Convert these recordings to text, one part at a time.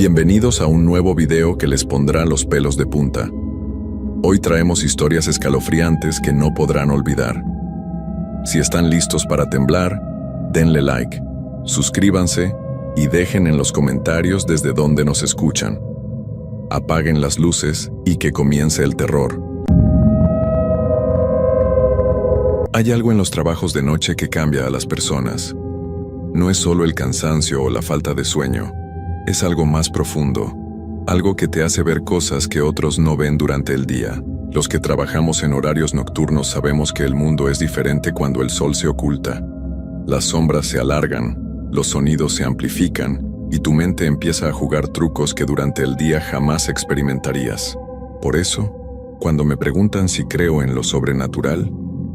Bienvenidos a un nuevo video que les pondrá los pelos de punta. Hoy traemos historias escalofriantes que no podrán olvidar. Si están listos para temblar, denle like, suscríbanse y dejen en los comentarios desde dónde nos escuchan. Apaguen las luces y que comience el terror. Hay algo en los trabajos de noche que cambia a las personas. No es solo el cansancio o la falta de sueño. Es algo más profundo, algo que te hace ver cosas que otros no ven durante el día. Los que trabajamos en horarios nocturnos sabemos que el mundo es diferente cuando el sol se oculta. Las sombras se alargan, los sonidos se amplifican y tu mente empieza a jugar trucos que durante el día jamás experimentarías. Por eso, cuando me preguntan si creo en lo sobrenatural,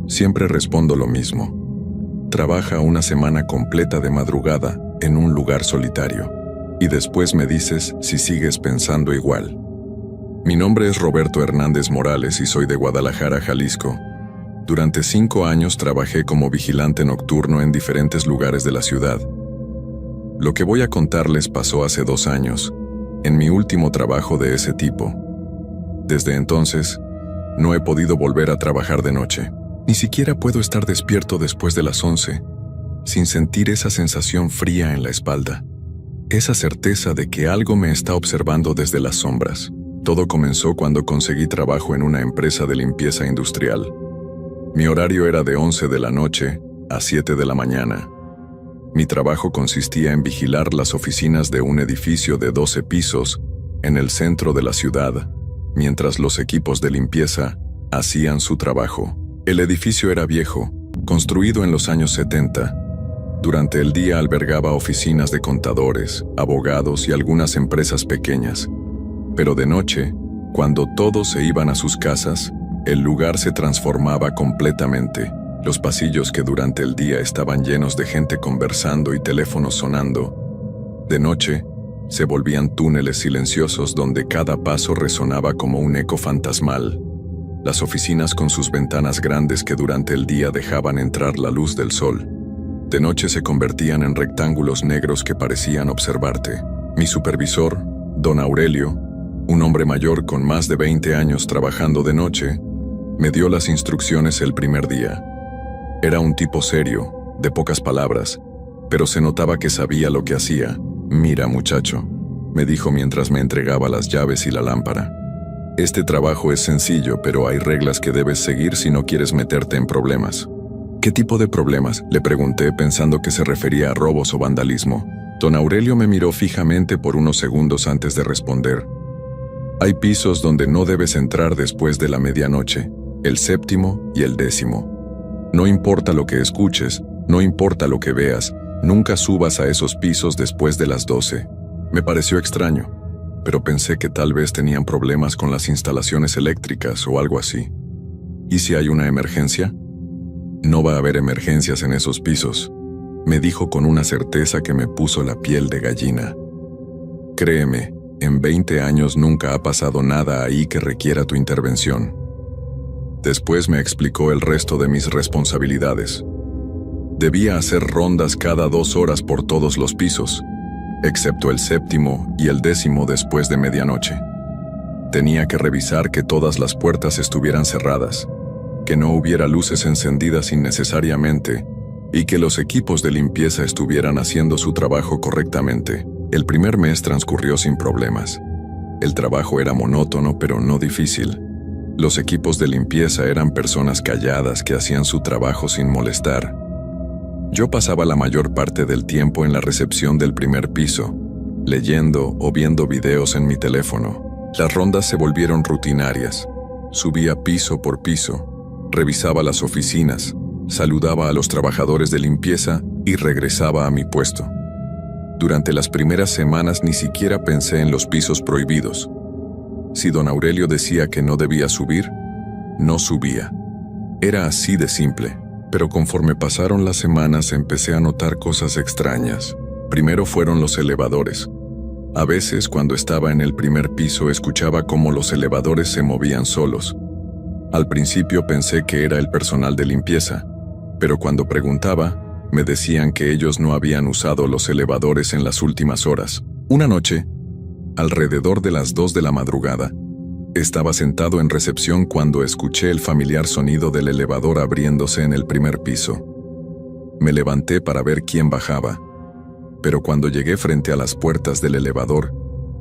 siempre respondo lo mismo. Trabaja una semana completa de madrugada en un lugar solitario. Y después me dices si sigues pensando igual. Mi nombre es Roberto Hernández Morales y soy de Guadalajara, Jalisco. Durante 5 años trabajé como vigilante nocturno en diferentes lugares de la ciudad. Lo que voy a contarles pasó hace 2 años, en mi último trabajo de ese tipo. Desde entonces, no he podido volver a trabajar de noche. Ni siquiera puedo estar despierto después de las 11, sin sentir esa sensación fría en la espalda. Esa certeza de que algo me está observando desde las sombras. Todo comenzó cuando conseguí trabajo en una empresa de limpieza industrial. Mi horario era de 11 de la noche a 7 de la mañana. Mi trabajo consistía en vigilar las oficinas de un edificio de 12 pisos en el centro de la ciudad, mientras los equipos de limpieza hacían su trabajo. El edificio era viejo, construido en los años 70. Durante el día albergaba oficinas de contadores, abogados y algunas empresas pequeñas. Pero de noche, cuando todos se iban a sus casas, el lugar se transformaba completamente. Los pasillos que durante el día estaban llenos de gente conversando y teléfonos sonando, de noche, se volvían túneles silenciosos donde cada paso resonaba como un eco fantasmal. Las oficinas con sus ventanas grandes que durante el día dejaban entrar la luz del sol, de noche se convertían en rectángulos negros que parecían observarte. Mi supervisor, don Aurelio, un hombre mayor con más de 20 años trabajando de noche, me dio las instrucciones el primer día. Era un tipo serio, de pocas palabras, pero se notaba que sabía lo que hacía. «Mira, muchacho», me dijo mientras me entregaba las llaves y la lámpara. «Este trabajo es sencillo, pero hay reglas que debes seguir si no quieres meterte en problemas». «¿Qué tipo de problemas?», le pregunté pensando que se refería a robos o vandalismo. Don Aurelio me miró fijamente por unos segundos antes de responder. «Hay pisos donde no debes entrar después de la medianoche, el 7º y el 10º. No importa lo que escuches, no importa lo que veas, nunca subas a esos pisos después de las 12. Me pareció extraño, pero pensé que tal vez tenían problemas con las instalaciones eléctricas o algo así. ¿Y si hay una emergencia?». «No va a haber emergencias en esos pisos», me dijo con una certeza que me puso la piel de gallina. «Créeme, en 20 años nunca ha pasado nada ahí que requiera tu intervención». Después me explicó el resto de mis responsabilidades. Debía hacer rondas cada 2 horas por todos los pisos, excepto el 7º y el 10º después de medianoche. Tenía que revisar que todas las puertas estuvieran cerradas, que no hubiera luces encendidas innecesariamente y que los equipos de limpieza estuvieran haciendo su trabajo correctamente. El primer mes transcurrió sin problemas. El trabajo era monótono pero no difícil. Los equipos de limpieza eran personas calladas que hacían su trabajo sin molestar. Yo pasaba la mayor parte del tiempo en la recepción del primer piso, leyendo o viendo videos en mi teléfono. Las rondas se volvieron rutinarias. Subía piso por piso. Revisaba las oficinas, saludaba a los trabajadores de limpieza y regresaba a mi puesto. Durante las primeras semanas ni siquiera pensé en los pisos prohibidos. Si don Aurelio decía que no debía subir, no subía. Era así de simple. Pero conforme pasaron las semanas empecé a notar cosas extrañas. Primero fueron los elevadores. A veces cuando estaba en el primer piso escuchaba cómo los elevadores se movían solos. Al principio pensé que era el personal de limpieza, pero cuando preguntaba, me decían que ellos no habían usado los elevadores en las últimas horas. Una noche, alrededor de las 2 de la madrugada. Estaba sentado en recepción cuando escuché el familiar sonido del elevador abriéndose en el primer piso. Me levanté para ver quién bajaba, pero cuando llegué frente a las puertas del elevador,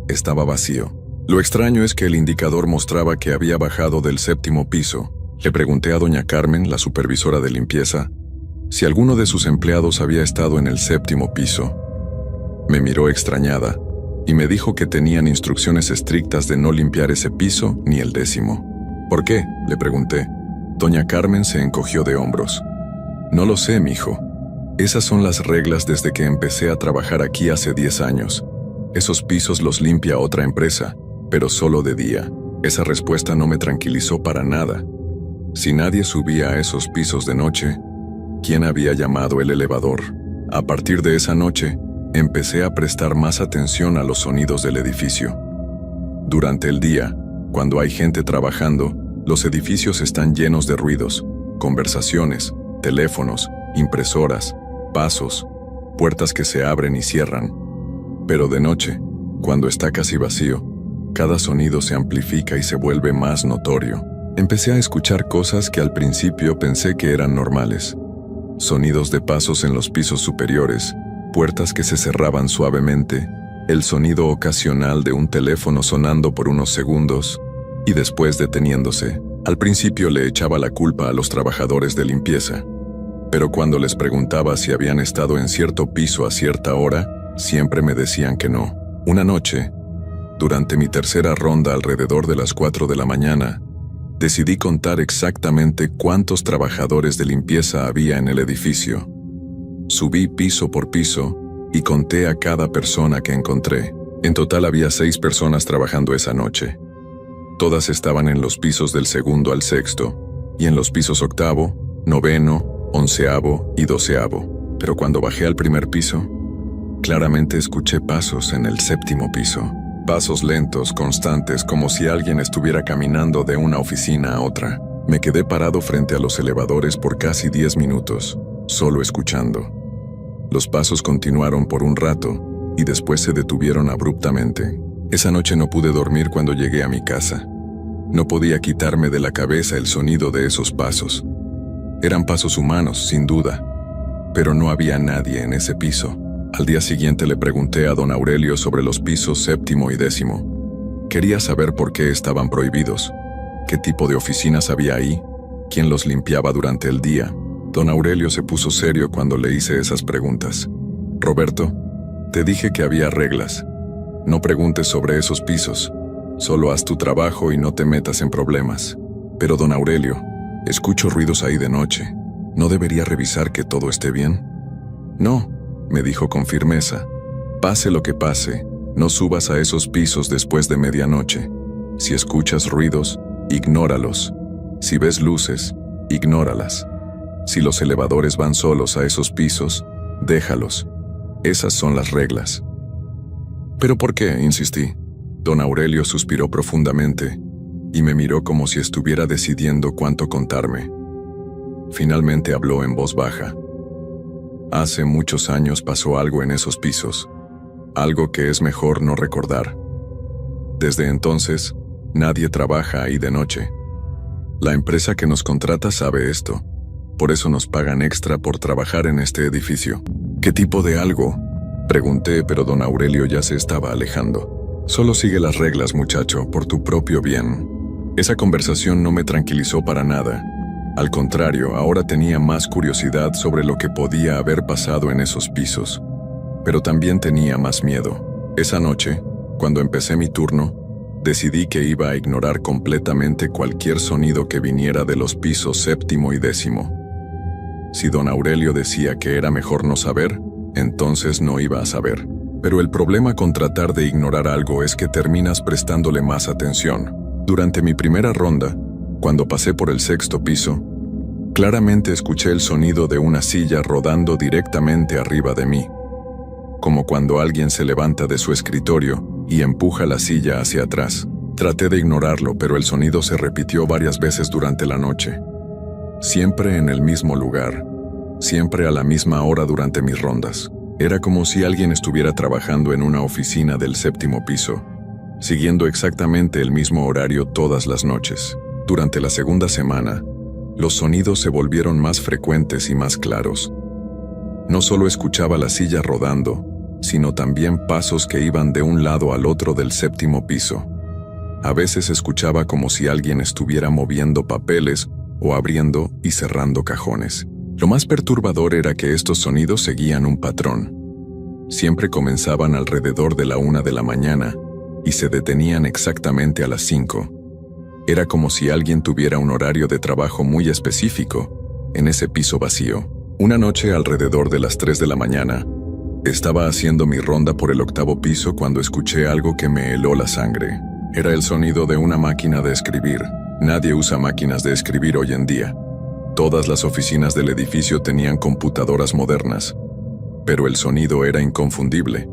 estaba vacío. Lo extraño es que el indicador mostraba que había bajado del 7º piso. Le pregunté a doña Carmen, la supervisora de limpieza, si alguno de sus empleados había estado en el 7º piso. Me miró extrañada y me dijo que tenían instrucciones estrictas de no limpiar ese piso ni el 10º. ¿Por qué?, le pregunté. Doña Carmen se encogió de hombros. No lo sé, mijo. Esas son las reglas desde que empecé a trabajar aquí hace 10 años. Esos pisos los limpia otra empresa, pero solo de día. Esa respuesta no me tranquilizó para nada. Si nadie subía a esos pisos de noche, ¿quién había llamado el elevador? A partir de esa noche, empecé a prestar más atención a los sonidos del edificio. Durante el día, cuando hay gente trabajando, los edificios están llenos de ruidos, conversaciones, teléfonos, impresoras, pasos, puertas que se abren y cierran. Pero de noche, cuando está casi vacío, cada sonido se amplifica y se vuelve más notorio. Empecé a escuchar cosas que al principio pensé que eran normales. Sonidos de pasos en los pisos superiores, puertas que se cerraban suavemente, el sonido ocasional de un teléfono sonando por unos segundos y después deteniéndose. Al principio le echaba la culpa a los trabajadores de limpieza, pero cuando les preguntaba si habían estado en cierto piso a cierta hora, siempre me decían que no. Una noche, durante mi tercera ronda alrededor de las 4 de la mañana, decidí contar exactamente cuántos trabajadores de limpieza había en el edificio. Subí piso por piso y conté a cada persona que encontré. En total había 6 personas trabajando esa noche. Todas estaban en los pisos del 2º al 6º, y en los pisos 8º, 9º, 11º y 12º. Pero cuando bajé al primer piso, claramente escuché pasos en el 7º piso. Pasos lentos, constantes, como si alguien estuviera caminando de una oficina a otra. Me quedé parado frente a los elevadores por casi 10 minutos, solo escuchando. Los pasos continuaron por un rato y después se detuvieron abruptamente. Esa noche no pude dormir cuando llegué a mi casa. No podía quitarme de la cabeza el sonido de esos pasos. Eran pasos humanos, sin duda, pero no había nadie en ese piso. Al día siguiente le pregunté a don Aurelio sobre los pisos 7º y 10º. Quería saber por qué estaban prohibidos, qué tipo de oficinas había ahí, quién los limpiaba durante el día. Don Aurelio se puso serio cuando le hice esas preguntas. Roberto, te dije que había reglas. No preguntes sobre esos pisos. Solo haz tu trabajo y no te metas en problemas. Pero don Aurelio, escucho ruidos ahí de noche. ¿No debería revisar que todo esté bien? No, me dijo con firmeza. Pase lo que pase, no subas a esos pisos después de medianoche. Si escuchas ruidos, ignóralos. Si ves luces, ignóralas. Si los elevadores van solos a esos pisos, déjalos. Esas son las reglas. ¿Pero por qué?, insistí. Don Aurelio suspiró profundamente y me miró como si estuviera decidiendo cuánto contarme. Finalmente habló en voz baja. Hace muchos años pasó algo en esos pisos, algo que es mejor no recordar. Desde entonces, nadie trabaja ahí de noche. La empresa que nos contrata sabe esto. Por eso nos pagan extra por trabajar en este edificio. ¿Qué tipo de algo?, pregunté, pero don Aurelio ya se estaba alejando. Solo sigue las reglas, muchacho, por tu propio bien. Esa conversación no me tranquilizó para nada. Al contrario, ahora tenía más curiosidad sobre lo que podía haber pasado en esos pisos. Pero también tenía más miedo. Esa noche, cuando empecé mi turno, decidí que iba a ignorar completamente cualquier sonido que viniera de los pisos 7º y 10º. Si don Aurelio decía que era mejor no saber, entonces no iba a saber. Pero el problema con tratar de ignorar algo es que terminas prestándole más atención. Durante mi primera ronda, cuando pasé por el 6º piso, claramente escuché el sonido de una silla rodando directamente arriba de mí, como cuando alguien se levanta de su escritorio y empuja la silla hacia atrás. Traté de ignorarlo, pero el sonido se repitió varias veces durante la noche. Siempre en el mismo lugar, siempre a la misma hora durante mis rondas. Era como si alguien estuviera trabajando en una oficina del 7º piso, siguiendo exactamente el mismo horario todas las noches. Durante la segunda semana, los sonidos se volvieron más frecuentes y más claros. No solo escuchaba la silla rodando, sino también pasos que iban de un lado al otro del séptimo piso. A veces escuchaba como si alguien estuviera moviendo papeles o abriendo y cerrando cajones. Lo más perturbador era que estos sonidos seguían un patrón. Siempre comenzaban alrededor de la 1 de la mañana y se detenían exactamente a las 5. Era como si alguien tuviera un horario de trabajo muy específico en ese piso vacío. Una noche alrededor de las 3 de la mañana, estaba haciendo mi ronda por el 8º piso cuando escuché algo que me heló la sangre. Era el sonido de una máquina de escribir. Nadie usa máquinas de escribir hoy en día. Todas las oficinas del edificio tenían computadoras modernas. Pero el sonido era inconfundible.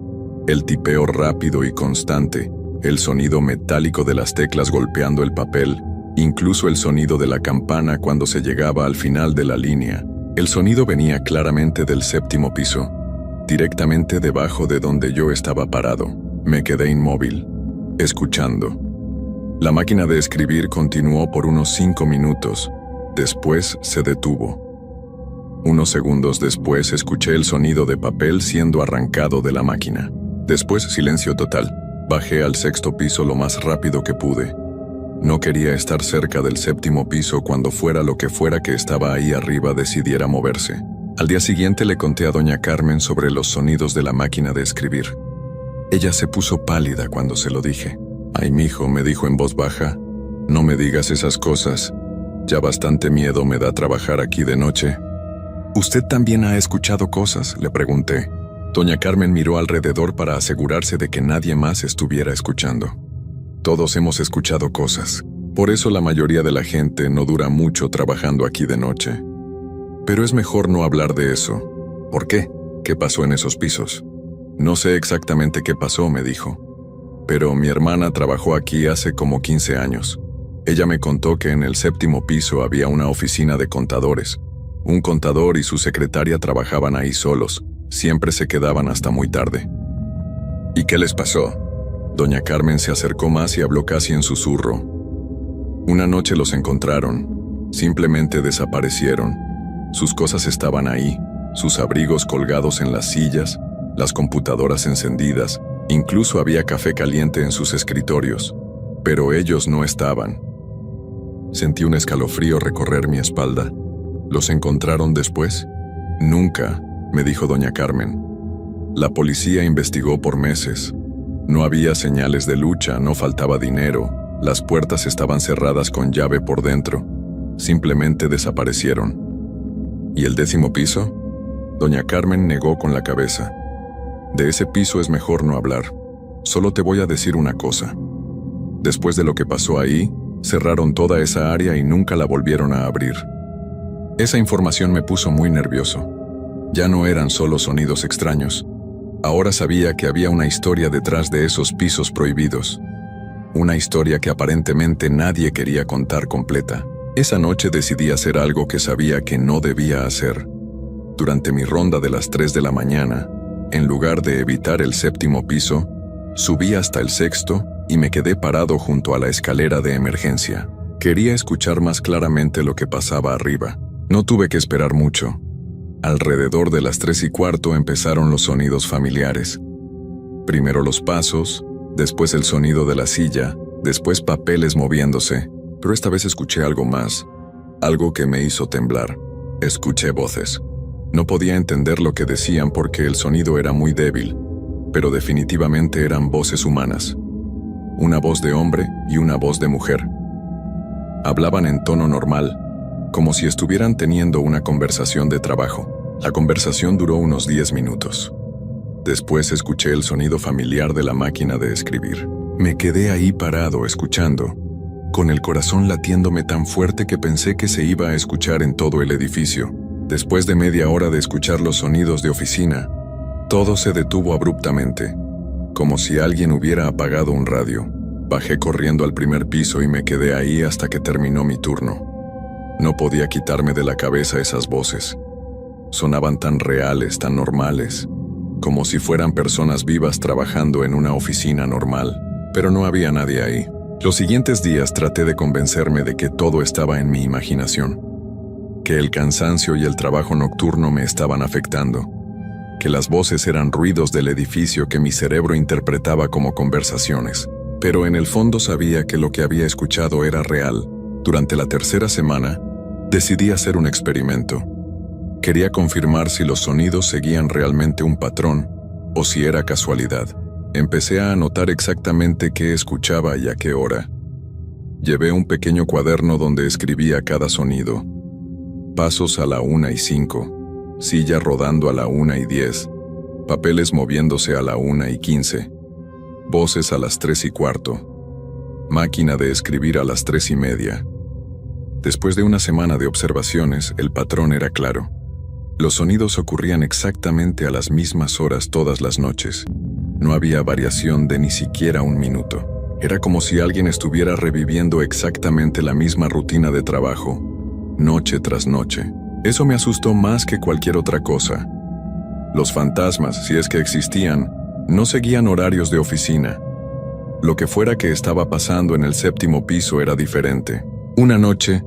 El tipeo rápido y constante, el sonido metálico de las teclas golpeando el papel, incluso el sonido de la campana cuando se llegaba al final de la línea. El sonido venía claramente del 7º piso, directamente debajo de donde yo estaba parado. Me quedé inmóvil, escuchando. La máquina de escribir continuó por unos 5 minutos. Después se detuvo. Unos segundos después escuché el sonido de papel siendo arrancado de la máquina. Después silencio total. Bajé al 6º piso lo más rápido que pude. No quería estar cerca del 7º piso cuando fuera lo que fuera que estaba ahí arriba decidiera moverse. Al día siguiente le conté a doña Carmen sobre los sonidos de la máquina de escribir. Ella se puso pálida cuando se lo dije. «Ay, mijo», me dijo en voz baja, «no me digas esas cosas. Ya bastante miedo me da trabajar aquí de noche». «¿Usted también ha escuchado cosas?», le pregunté. Doña Carmen miró alrededor para asegurarse de que nadie más estuviera escuchando. «Todos hemos escuchado cosas. Por eso la mayoría de la gente no dura mucho trabajando aquí de noche. Pero es mejor no hablar de eso». «¿Por qué? ¿Qué pasó en esos pisos?» «No sé exactamente qué pasó», me dijo. «Pero mi hermana trabajó aquí hace como 15 años. Ella me contó que en el 7º piso había una oficina de contadores. Un contador y su secretaria trabajaban ahí solos. Siempre se quedaban hasta muy tarde». «¿Y qué les pasó?» Doña Carmen se acercó más y habló casi en susurro. «Una noche los encontraron. Simplemente desaparecieron. Sus cosas estaban ahí, sus abrigos colgados en las sillas, las computadoras encendidas, incluso había café caliente en sus escritorios. Pero ellos no estaban». Sentí un escalofrío recorrer mi espalda. ¿Los encontraron después? «Nunca», me dijo doña Carmen. «La policía investigó por meses. No había señales de lucha, no faltaba dinero, las puertas estaban cerradas con llave por dentro. Simplemente desaparecieron». «¿Y el 10º piso?» Doña Carmen negó con la cabeza. «De ese piso es mejor no hablar. Solo te voy a decir una cosa. Después de lo que pasó ahí, cerraron toda esa área y nunca la volvieron a abrir». Esa información me puso muy nervioso. Ya no eran solo sonidos extraños. Ahora sabía que había una historia detrás de esos pisos prohibidos. Una historia que aparentemente nadie quería contar completa. Esa noche decidí hacer algo que sabía que no debía hacer. Durante mi ronda de las 3 de la mañana, en lugar de evitar el 7º piso, subí hasta el 6º y me quedé parado junto a la escalera de emergencia. Quería escuchar más claramente lo que pasaba arriba. No tuve que esperar mucho. Alrededor de las 3:15 empezaron los sonidos familiares. Primero los pasos, después el sonido de la silla, después papeles moviéndose, pero esta vez escuché algo más, algo que me hizo temblar. Escuché voces. No podía entender lo que decían porque el sonido era muy débil, pero definitivamente eran voces humanas. Una voz de hombre y una voz de mujer. Hablaban en tono normal, como si estuvieran teniendo una conversación de trabajo. La conversación duró unos 10 minutos. Después escuché el sonido familiar de la máquina de escribir. Me quedé ahí parado escuchando, con el corazón latiéndome tan fuerte que pensé que se iba a escuchar en todo el edificio. Después de media hora de escuchar los sonidos de oficina, todo se detuvo abruptamente, como si alguien hubiera apagado un radio. Bajé corriendo al primer piso y me quedé ahí hasta que terminó mi turno. No podía quitarme de la cabeza esas voces. Sonaban tan reales, tan normales, como si fueran personas vivas trabajando en una oficina normal. pero no había nadie ahí. Los siguientes días traté de convencerme de que todo estaba en mi imaginación, que el cansancio y el trabajo nocturno me estaban afectando, que las voces eran ruidos del edificio que mi cerebro interpretaba como conversaciones. Pero en el fondo sabía que lo que había escuchado era real. Durante la tercera semana, decidí hacer un experimento. Quería confirmar si los sonidos seguían realmente un patrón o si era casualidad. Empecé a anotar exactamente qué escuchaba y a qué hora. Llevé un pequeño cuaderno donde escribía cada sonido. Pasos a la 1:05, silla rodando a la 1:10, papeles moviéndose a la 1:15, voces a las 3:15, máquina de escribir a las 3:30. Después de una semana de observaciones, el patrón era claro. Los sonidos ocurrían exactamente a las mismas horas todas las noches. No había variación de ni siquiera un minuto. Era como si alguien estuviera reviviendo exactamente la misma rutina de trabajo, noche tras noche. Eso me asustó más que cualquier otra cosa. Los fantasmas, si es que existían, no seguían horarios de oficina. Lo que fuera que estaba pasando en el 7º piso era diferente. Una noche,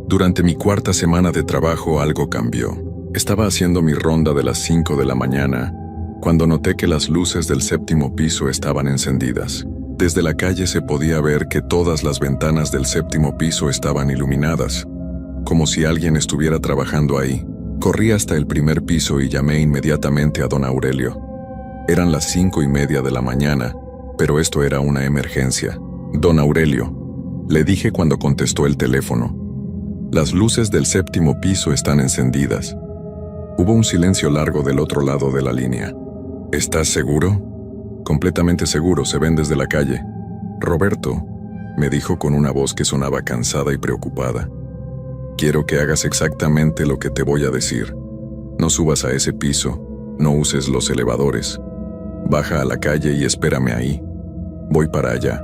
durante mi 4ª semana de trabajo, algo cambió. Estaba haciendo mi ronda de las 5 de la mañana, cuando noté que las luces del 7º piso estaban encendidas. Desde la calle se podía ver que todas las ventanas del 7º piso estaban iluminadas, como si alguien estuviera trabajando ahí. Corrí hasta el primer piso y llamé inmediatamente a don Aurelio. Eran las 5:30 de la mañana, pero esto era una emergencia. Don Aurelio, le dije cuando contestó el teléfono. Las luces del 7º piso están encendidas. Hubo un silencio largo del otro lado de la línea. ¿Estás seguro? Completamente seguro, se ven desde la calle. Roberto, me dijo con una voz que sonaba cansada y preocupada. Quiero que hagas exactamente lo que te voy a decir. No subas a ese piso, no uses los elevadores. Baja a la calle y espérame ahí. Voy para allá.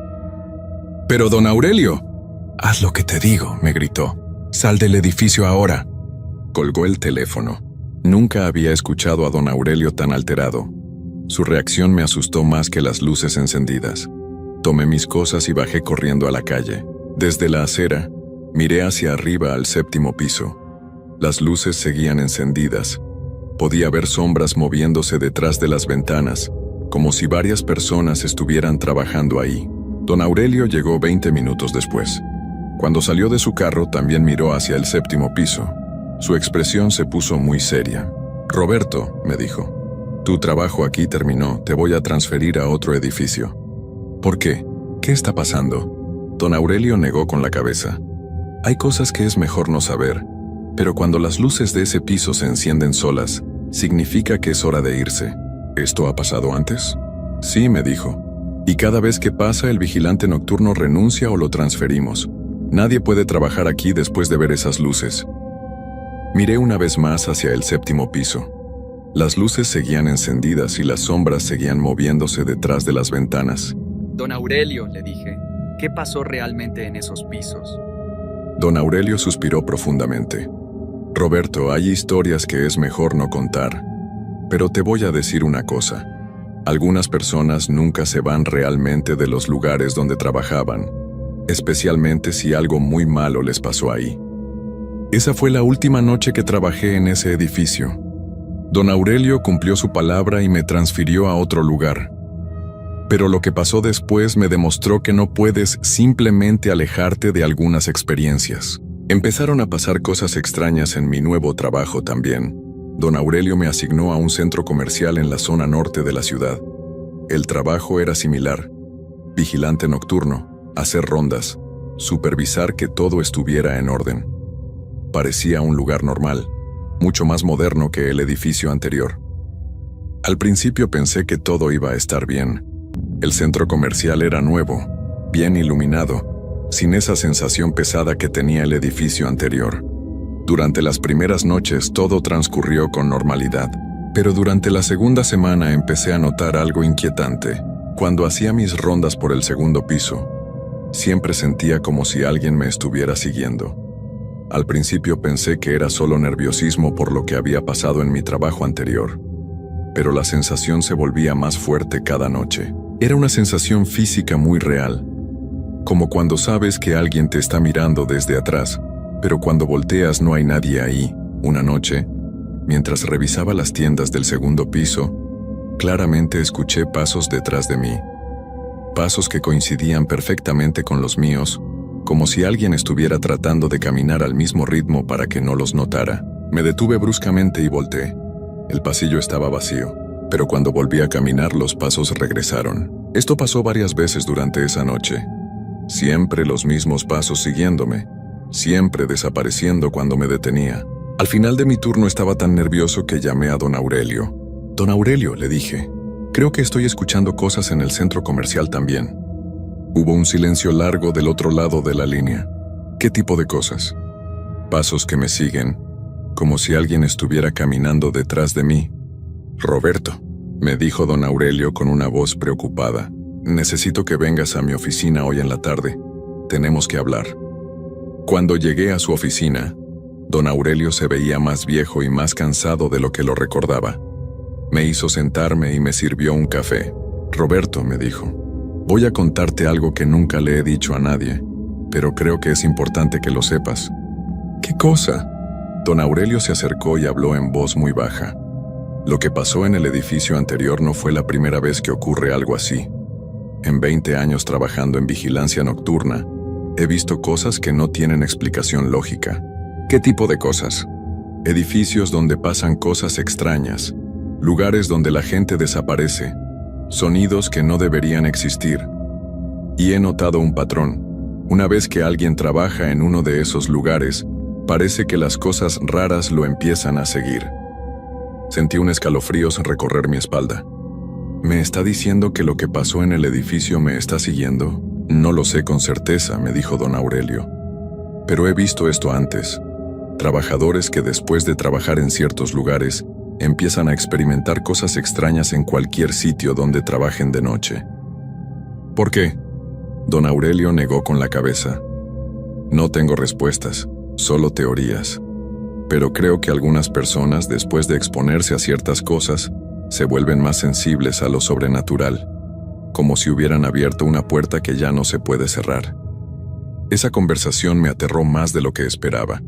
¡Pero don Aurelio! Haz lo que te digo, me gritó. Sal del edificio ahora. Colgó el teléfono. Nunca había escuchado a don Aurelio tan alterado. Su reacción me asustó más que las luces encendidas. Tomé mis cosas y bajé corriendo a la calle. Desde la acera, miré hacia arriba al 7º piso. Las luces seguían encendidas. Podía ver sombras moviéndose detrás de las ventanas, como si varias personas estuvieran trabajando ahí. Don Aurelio llegó 20 minutos después. Cuando salió de su carro, también miró hacia el 7º piso. Su expresión se puso muy seria. Roberto, me dijo, tu trabajo aquí terminó, te voy a transferir a otro edificio. ¿Por qué? ¿Qué está pasando? Don Aurelio negó con la cabeza. Hay cosas que es mejor no saber, pero cuando las luces de ese piso se encienden solas, significa que es hora de irse. ¿Esto ha pasado antes? Sí, me dijo. Y cada vez que pasa, el vigilante nocturno renuncia o lo transferimos. Nadie puede trabajar aquí después de ver esas luces. Miré una vez más hacia el 7º piso. Las luces seguían encendidas y las sombras seguían moviéndose detrás de las ventanas. Don Aurelio, le dije, ¿qué pasó realmente en esos pisos? Don Aurelio suspiró profundamente. Roberto, hay historias que es mejor no contar. Pero te voy a decir una cosa. Algunas personas nunca se van realmente de los lugares donde trabajaban, especialmente si algo muy malo les pasó ahí. Esa fue la última noche que trabajé en ese edificio. Don Aurelio cumplió su palabra y me transfirió a otro lugar. Pero lo que pasó después me demostró que no puedes simplemente alejarte de algunas experiencias. Empezaron a pasar cosas extrañas en mi nuevo trabajo también. Don Aurelio me asignó a un centro comercial en la zona norte de la ciudad. El trabajo era similar. Vigilante nocturno, hacer rondas, supervisar que todo estuviera en orden. Parecía un lugar normal, mucho más moderno que el edificio anterior. Al principio pensé que todo iba a estar bien. El centro comercial era nuevo, bien iluminado, sin esa sensación pesada que tenía el edificio anterior. Durante las primeras noches todo transcurrió con normalidad, pero durante la segunda semana empecé a notar algo inquietante. Cuando hacía mis rondas por el 2º piso, siempre sentía como si alguien me estuviera siguiendo. Al principio pensé que era solo nerviosismo por lo que había pasado en mi trabajo anterior, pero la sensación se volvía más fuerte cada noche. Era una sensación física muy real, como cuando sabes que alguien te está mirando desde atrás, pero cuando volteas no hay nadie ahí. Una noche, mientras revisaba las tiendas del segundo piso, claramente escuché pasos detrás de mí. Pasos que coincidían perfectamente con los míos, como si alguien estuviera tratando de caminar al mismo ritmo para que no los notara. Me detuve bruscamente y volteé. El pasillo estaba vacío, pero cuando volví a caminar los pasos regresaron. Esto pasó varias veces durante esa noche. Siempre los mismos pasos siguiéndome, siempre desapareciendo cuando me detenía. Al final de mi turno estaba tan nervioso que llamé a don Aurelio. «Don Aurelio», le dije, «creo que estoy escuchando cosas en el centro comercial también». Hubo un silencio largo del otro lado de la línea. ¿Qué tipo de cosas? Pasos que me siguen, como si alguien estuviera caminando detrás de mí. «Roberto», me dijo don Aurelio con una voz preocupada, «necesito que vengas a mi oficina hoy en la tarde. Tenemos que hablar». Cuando llegué a su oficina, don Aurelio se veía más viejo y más cansado de lo que lo recordaba. Me hizo sentarme y me sirvió un café. «Roberto», me dijo, «voy a contarte algo que nunca le he dicho a nadie, pero creo que es importante que lo sepas». «¿Qué cosa?». Don Aurelio se acercó y habló en voz muy baja. «Lo que pasó en el edificio anterior no fue la primera vez que ocurre algo así. En 20 años trabajando en vigilancia nocturna, he visto cosas que no tienen explicación lógica». «¿Qué tipo de cosas?». «Edificios donde pasan cosas extrañas, lugares donde la gente desaparece, sonidos que no deberían existir. Y he notado un patrón. Una vez que alguien trabaja en uno de esos lugares, parece que las cosas raras lo empiezan a seguir». Sentí un escalofrío recorrer mi espalda. «¿Me está diciendo que lo que pasó en el edificio me está siguiendo?». «No lo sé con certeza», me dijo don Aurelio. «Pero he visto esto antes. Trabajadores que después de trabajar en ciertos lugares, empiezan a experimentar cosas extrañas en cualquier sitio donde trabajen de noche». «¿Por qué?». Don Aurelio negó con la cabeza. «No tengo respuestas, solo teorías. Pero creo que algunas personas, después de exponerse a ciertas cosas, se vuelven más sensibles a lo sobrenatural, como si hubieran abierto una puerta que ya no se puede cerrar». Esa conversación me aterró más de lo que esperaba.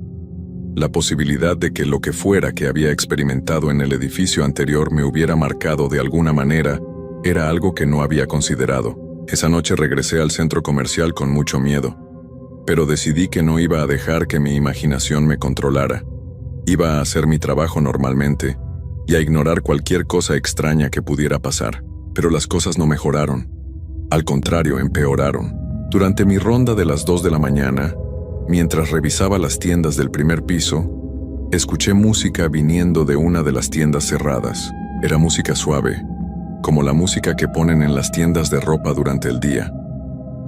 La posibilidad de que lo que fuera que había experimentado en el edificio anterior me hubiera marcado de alguna manera era algo que no había considerado. Esa noche regresé al centro comercial con mucho miedo, pero decidí que no iba a dejar que mi imaginación me controlara. Iba a hacer mi trabajo normalmente y a ignorar cualquier cosa extraña que pudiera pasar. Pero las cosas no mejoraron. Al contrario, empeoraron. Durante mi ronda de las 2 de la mañana, mientras revisaba las tiendas del primer piso, escuché música viniendo de una de las tiendas cerradas. Era música suave, como la música que ponen en las tiendas de ropa durante el día.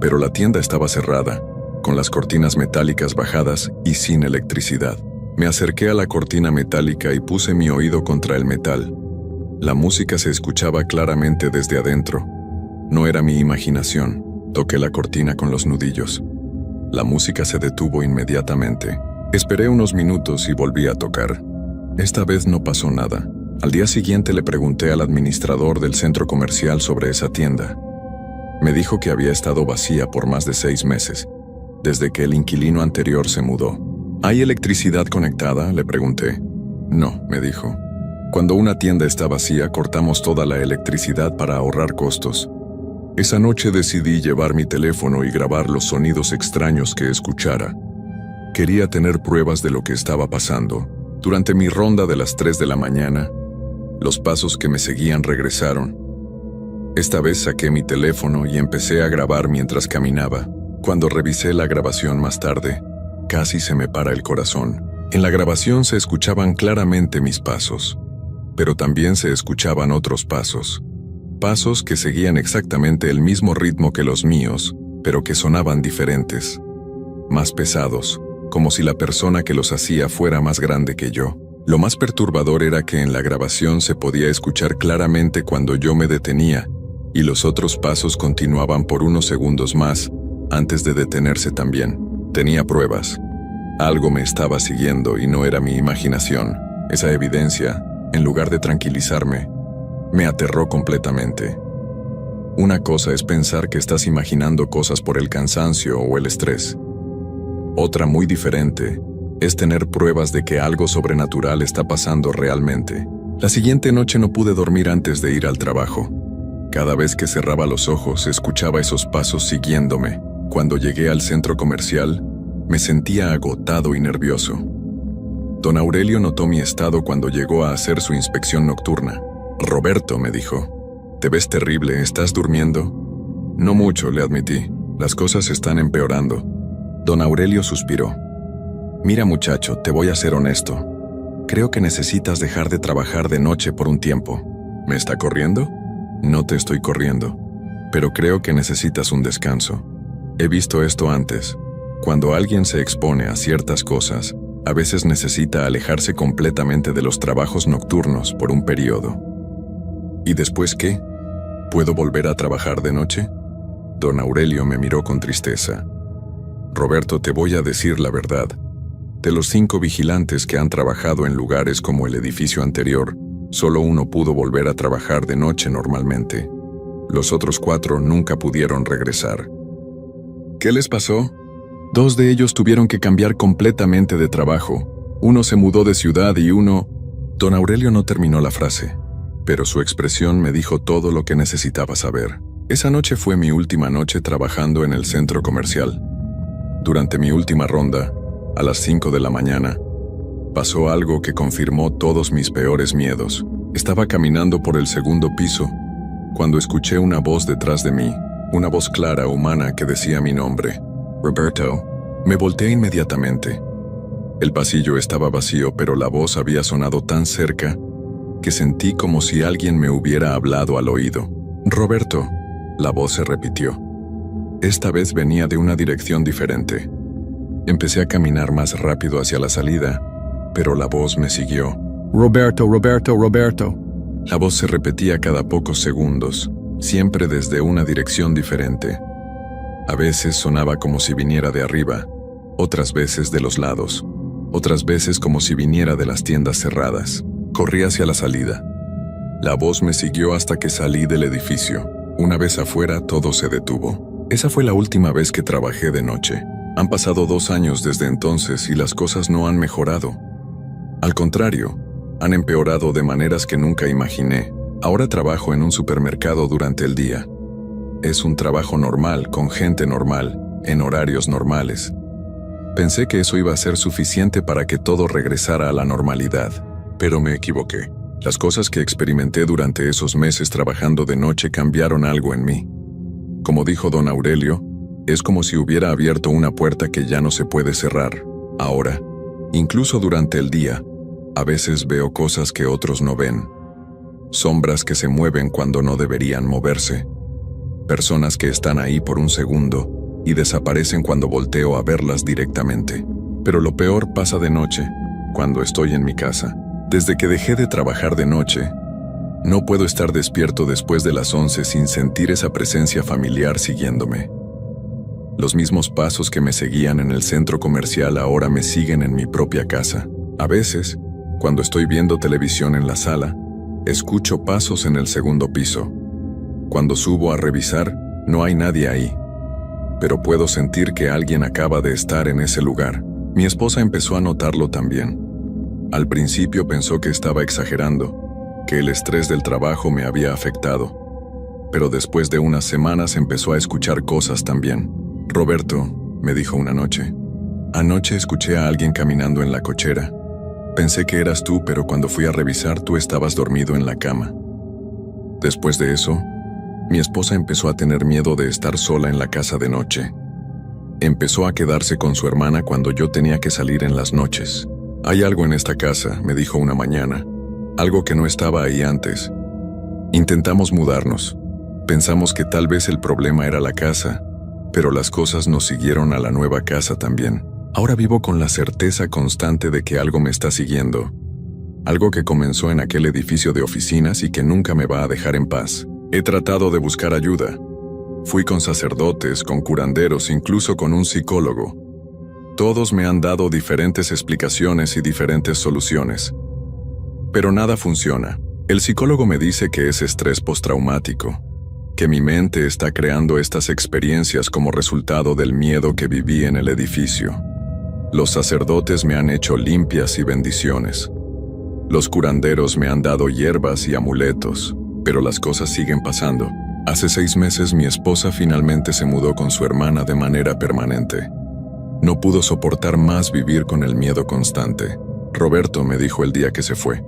Pero la tienda estaba cerrada, con las cortinas metálicas bajadas y sin electricidad. Me acerqué a la cortina metálica y puse mi oído contra el metal. La música se escuchaba claramente desde adentro. No era mi imaginación. Toqué la cortina con los nudillos. La música se detuvo inmediatamente. Esperé unos minutos y volví a tocar. Esta vez no pasó nada. Al día siguiente le pregunté al administrador del centro comercial sobre esa tienda. Me dijo que había estado vacía por más de 6 meses, desde que el inquilino anterior se mudó. ¿Hay electricidad conectada?, le pregunté. No, me dijo. Cuando una tienda está vacía, cortamos toda la electricidad para ahorrar costos. Esa noche decidí llevar mi teléfono y grabar los sonidos extraños que escuchara. Quería tener pruebas de lo que estaba pasando. Durante mi ronda de las 3 de la mañana, los pasos que me seguían regresaron. Esta vez saqué mi teléfono y empecé a grabar mientras caminaba. Cuando revisé la grabación más tarde, casi se me para el corazón. En la grabación se escuchaban claramente mis pasos, pero también se escuchaban otros pasos. Pasos que seguían exactamente el mismo ritmo que los míos, pero que sonaban diferentes, más pesados, como si la persona que los hacía fuera más grande que yo. Lo más perturbador era que en la grabación se podía escuchar claramente cuando yo me detenía, y los otros pasos continuaban por unos segundos más, antes de detenerse también. Tenía pruebas. Algo me estaba siguiendo y no era mi imaginación. Esa evidencia, en lugar de tranquilizarme, me aterró completamente. Una cosa es pensar que estás imaginando cosas por el cansancio o el estrés. Otra muy diferente es tener pruebas de que algo sobrenatural está pasando realmente. La siguiente noche no pude dormir antes de ir al trabajo. Cada vez que cerraba los ojos, escuchaba esos pasos siguiéndome. Cuando llegué al centro comercial, me sentía agotado y nervioso. Don Aurelio notó mi estado cuando llegó a hacer su inspección nocturna. «Roberto», me dijo, «te ves terrible, ¿estás durmiendo?» «No mucho», le admití. «Las cosas están empeorando». Don Aurelio suspiró. «Mira, muchacho, te voy a ser honesto. Creo que necesitas dejar de trabajar de noche por un tiempo». «¿Me está corriendo?» «No te estoy corriendo, pero creo que necesitas un descanso. He visto esto antes. Cuando alguien se expone a ciertas cosas, a veces necesita alejarse completamente de los trabajos nocturnos por un periodo». «¿Y después qué? ¿Puedo volver a trabajar de noche?» Don Aurelio me miró con tristeza. «Roberto, te voy a decir la verdad. De los 5 vigilantes que han trabajado en lugares como el edificio anterior, solo uno pudo volver a trabajar de noche normalmente. Los otros 4 nunca pudieron regresar». «¿Qué les pasó?» «2 de ellos tuvieron que cambiar completamente de trabajo. Uno se mudó de ciudad y uno...» Don Aurelio no terminó la frase, pero su expresión me dijo todo lo que necesitaba saber. Esa noche fue mi última noche trabajando en el centro comercial. Durante mi última ronda, a las 5 de la mañana, pasó algo que confirmó todos mis peores miedos. Estaba caminando por el segundo piso, cuando escuché una voz detrás de mí, una voz clara, humana, que decía mi nombre. «Roberto». Me volteé inmediatamente. El pasillo estaba vacío, pero la voz había sonado tan cerca que sentí como si alguien me hubiera hablado al oído. «Roberto». La voz se repitió. Esta vez venía de una dirección diferente. Empecé a caminar más rápido hacia la salida, pero la voz me siguió. «Roberto, Roberto, Roberto». La voz se repetía cada pocos segundos, siempre desde una dirección diferente. A veces sonaba como si viniera de arriba, otras veces de los lados, otras veces como si viniera de las tiendas cerradas. Corrí hacia la salida. La voz me siguió hasta que salí del edificio. Una vez afuera, todo se detuvo. Esa fue la última vez que trabajé de noche. Han pasado 2 años desde entonces y las cosas no han mejorado. Al contrario, han empeorado de maneras que nunca imaginé. Ahora trabajo en un supermercado durante el día. Es un trabajo normal, con gente normal, en horarios normales. Pensé que eso iba a ser suficiente para que todo regresara a la normalidad, pero me equivoqué. Las cosas que experimenté durante esos meses trabajando de noche cambiaron algo en mí. Como dijo don Aurelio, es como si hubiera abierto una puerta que ya no se puede cerrar. Ahora, incluso durante el día, a veces veo cosas que otros no ven. Sombras que se mueven cuando no deberían moverse. Personas que están ahí por un segundo y desaparecen cuando volteo a verlas directamente. Pero lo peor pasa de noche, cuando estoy en mi casa. Desde que dejé de trabajar de noche, no puedo estar despierto después de las 11 sin sentir esa presencia familiar siguiéndome. Los mismos pasos que me seguían en el centro comercial ahora me siguen en mi propia casa. A veces, cuando estoy viendo televisión en la sala, escucho pasos en el segundo piso. Cuando subo a revisar, no hay nadie ahí, pero puedo sentir que alguien acaba de estar en ese lugar. Mi esposa empezó a notarlo también. Al principio pensó que estaba exagerando, que el estrés del trabajo me había afectado, pero después de unas semanas empezó a escuchar cosas también. «Roberto», me dijo una noche, «anoche escuché a alguien caminando en la cochera. Pensé que eras tú, pero cuando fui a revisar tú estabas dormido en la cama». Después de eso, mi esposa empezó a tener miedo de estar sola en la casa de noche. Empezó a quedarse con su hermana cuando yo tenía que salir en las noches. «Hay algo en esta casa», me dijo una mañana, «algo que no estaba ahí antes». Intentamos mudarnos. Pensamos que tal vez el problema era la casa, pero las cosas nos siguieron a la nueva casa también. Ahora vivo con la certeza constante de que algo me está siguiendo. Algo que comenzó en aquel edificio de oficinas y que nunca me va a dejar en paz. He tratado de buscar ayuda. Fui con sacerdotes, con curanderos, incluso con un psicólogo. Todos me han dado diferentes explicaciones y diferentes soluciones. Pero nada funciona. El psicólogo me dice que es estrés postraumático. que mi mente está creando estas experiencias como resultado del miedo que viví en el edificio. Los sacerdotes me han hecho limpias y bendiciones. Los curanderos me han dado hierbas y amuletos, pero las cosas siguen pasando. Hace 6 meses mi esposa finalmente se mudó con su hermana de manera permanente. No pudo soportar más vivir con el miedo constante. Roberto me dijo el día que se fue: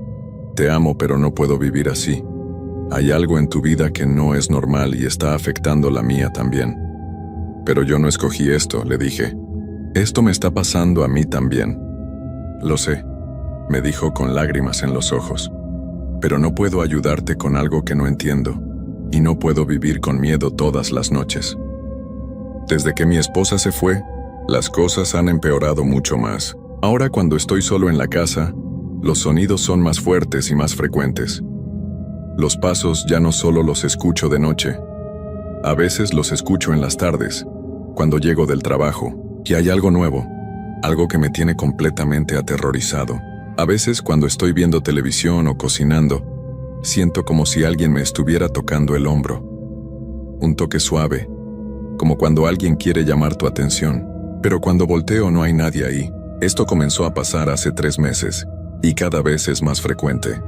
te amo, pero no puedo vivir así. Hay algo en tu vida que no es normal y está afectando la mía también. Pero yo no escogí esto, le dije. Esto me está pasando a mí también. Lo sé, me dijo con lágrimas en los ojos. Pero no puedo ayudarte con algo que no entiendo, y no puedo vivir con miedo todas las noches. Desde que mi esposa se fue, las cosas han empeorado mucho más. Ahora, cuando estoy solo en la casa, los sonidos son más fuertes y más frecuentes. Los pasos ya no solo los escucho de noche. A veces los escucho en las tardes, cuando llego del trabajo, y hay algo nuevo, algo que me tiene completamente aterrorizado. A veces, cuando estoy viendo televisión o cocinando, siento como si alguien me estuviera tocando el hombro. Un toque suave, como cuando alguien quiere llamar tu atención. Pero cuando volteo no hay nadie ahí. Esto comenzó a pasar hace 3 meses, y cada vez es más frecuente.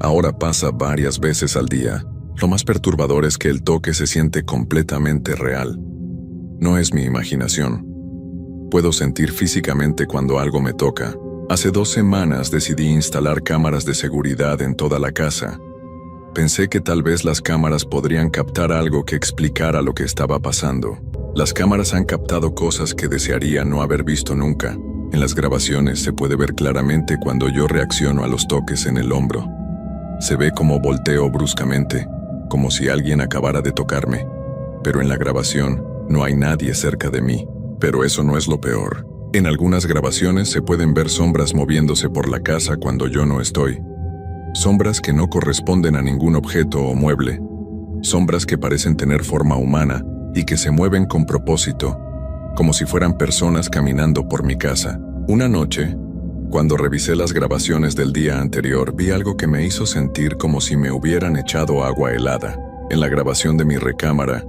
Ahora pasa varias veces al día. Lo más perturbador es que el toque se siente completamente real. No es mi imaginación. Puedo sentir físicamente cuando algo me toca. Hace 2 semanas decidí instalar cámaras de seguridad en toda la casa. Pensé que tal vez las cámaras podrían captar algo que explicara lo que estaba pasando. Las cámaras han captado cosas que desearía no haber visto nunca. En las grabaciones se puede ver claramente cuando yo reacciono a los toques en el hombro. Se ve como volteo bruscamente, como si alguien acabara de tocarme. Pero en la grabación no hay nadie cerca de mí. Pero eso no es lo peor. En algunas grabaciones se pueden ver sombras moviéndose por la casa cuando yo no estoy. Sombras que no corresponden a ningún objeto o mueble. Sombras que parecen tener forma humana y que se mueven con propósito, como si fueran personas caminando por mi casa. Una noche, cuando revisé las grabaciones del día anterior, vi algo que me hizo sentir como si me hubieran echado agua helada. En la grabación de mi recámara,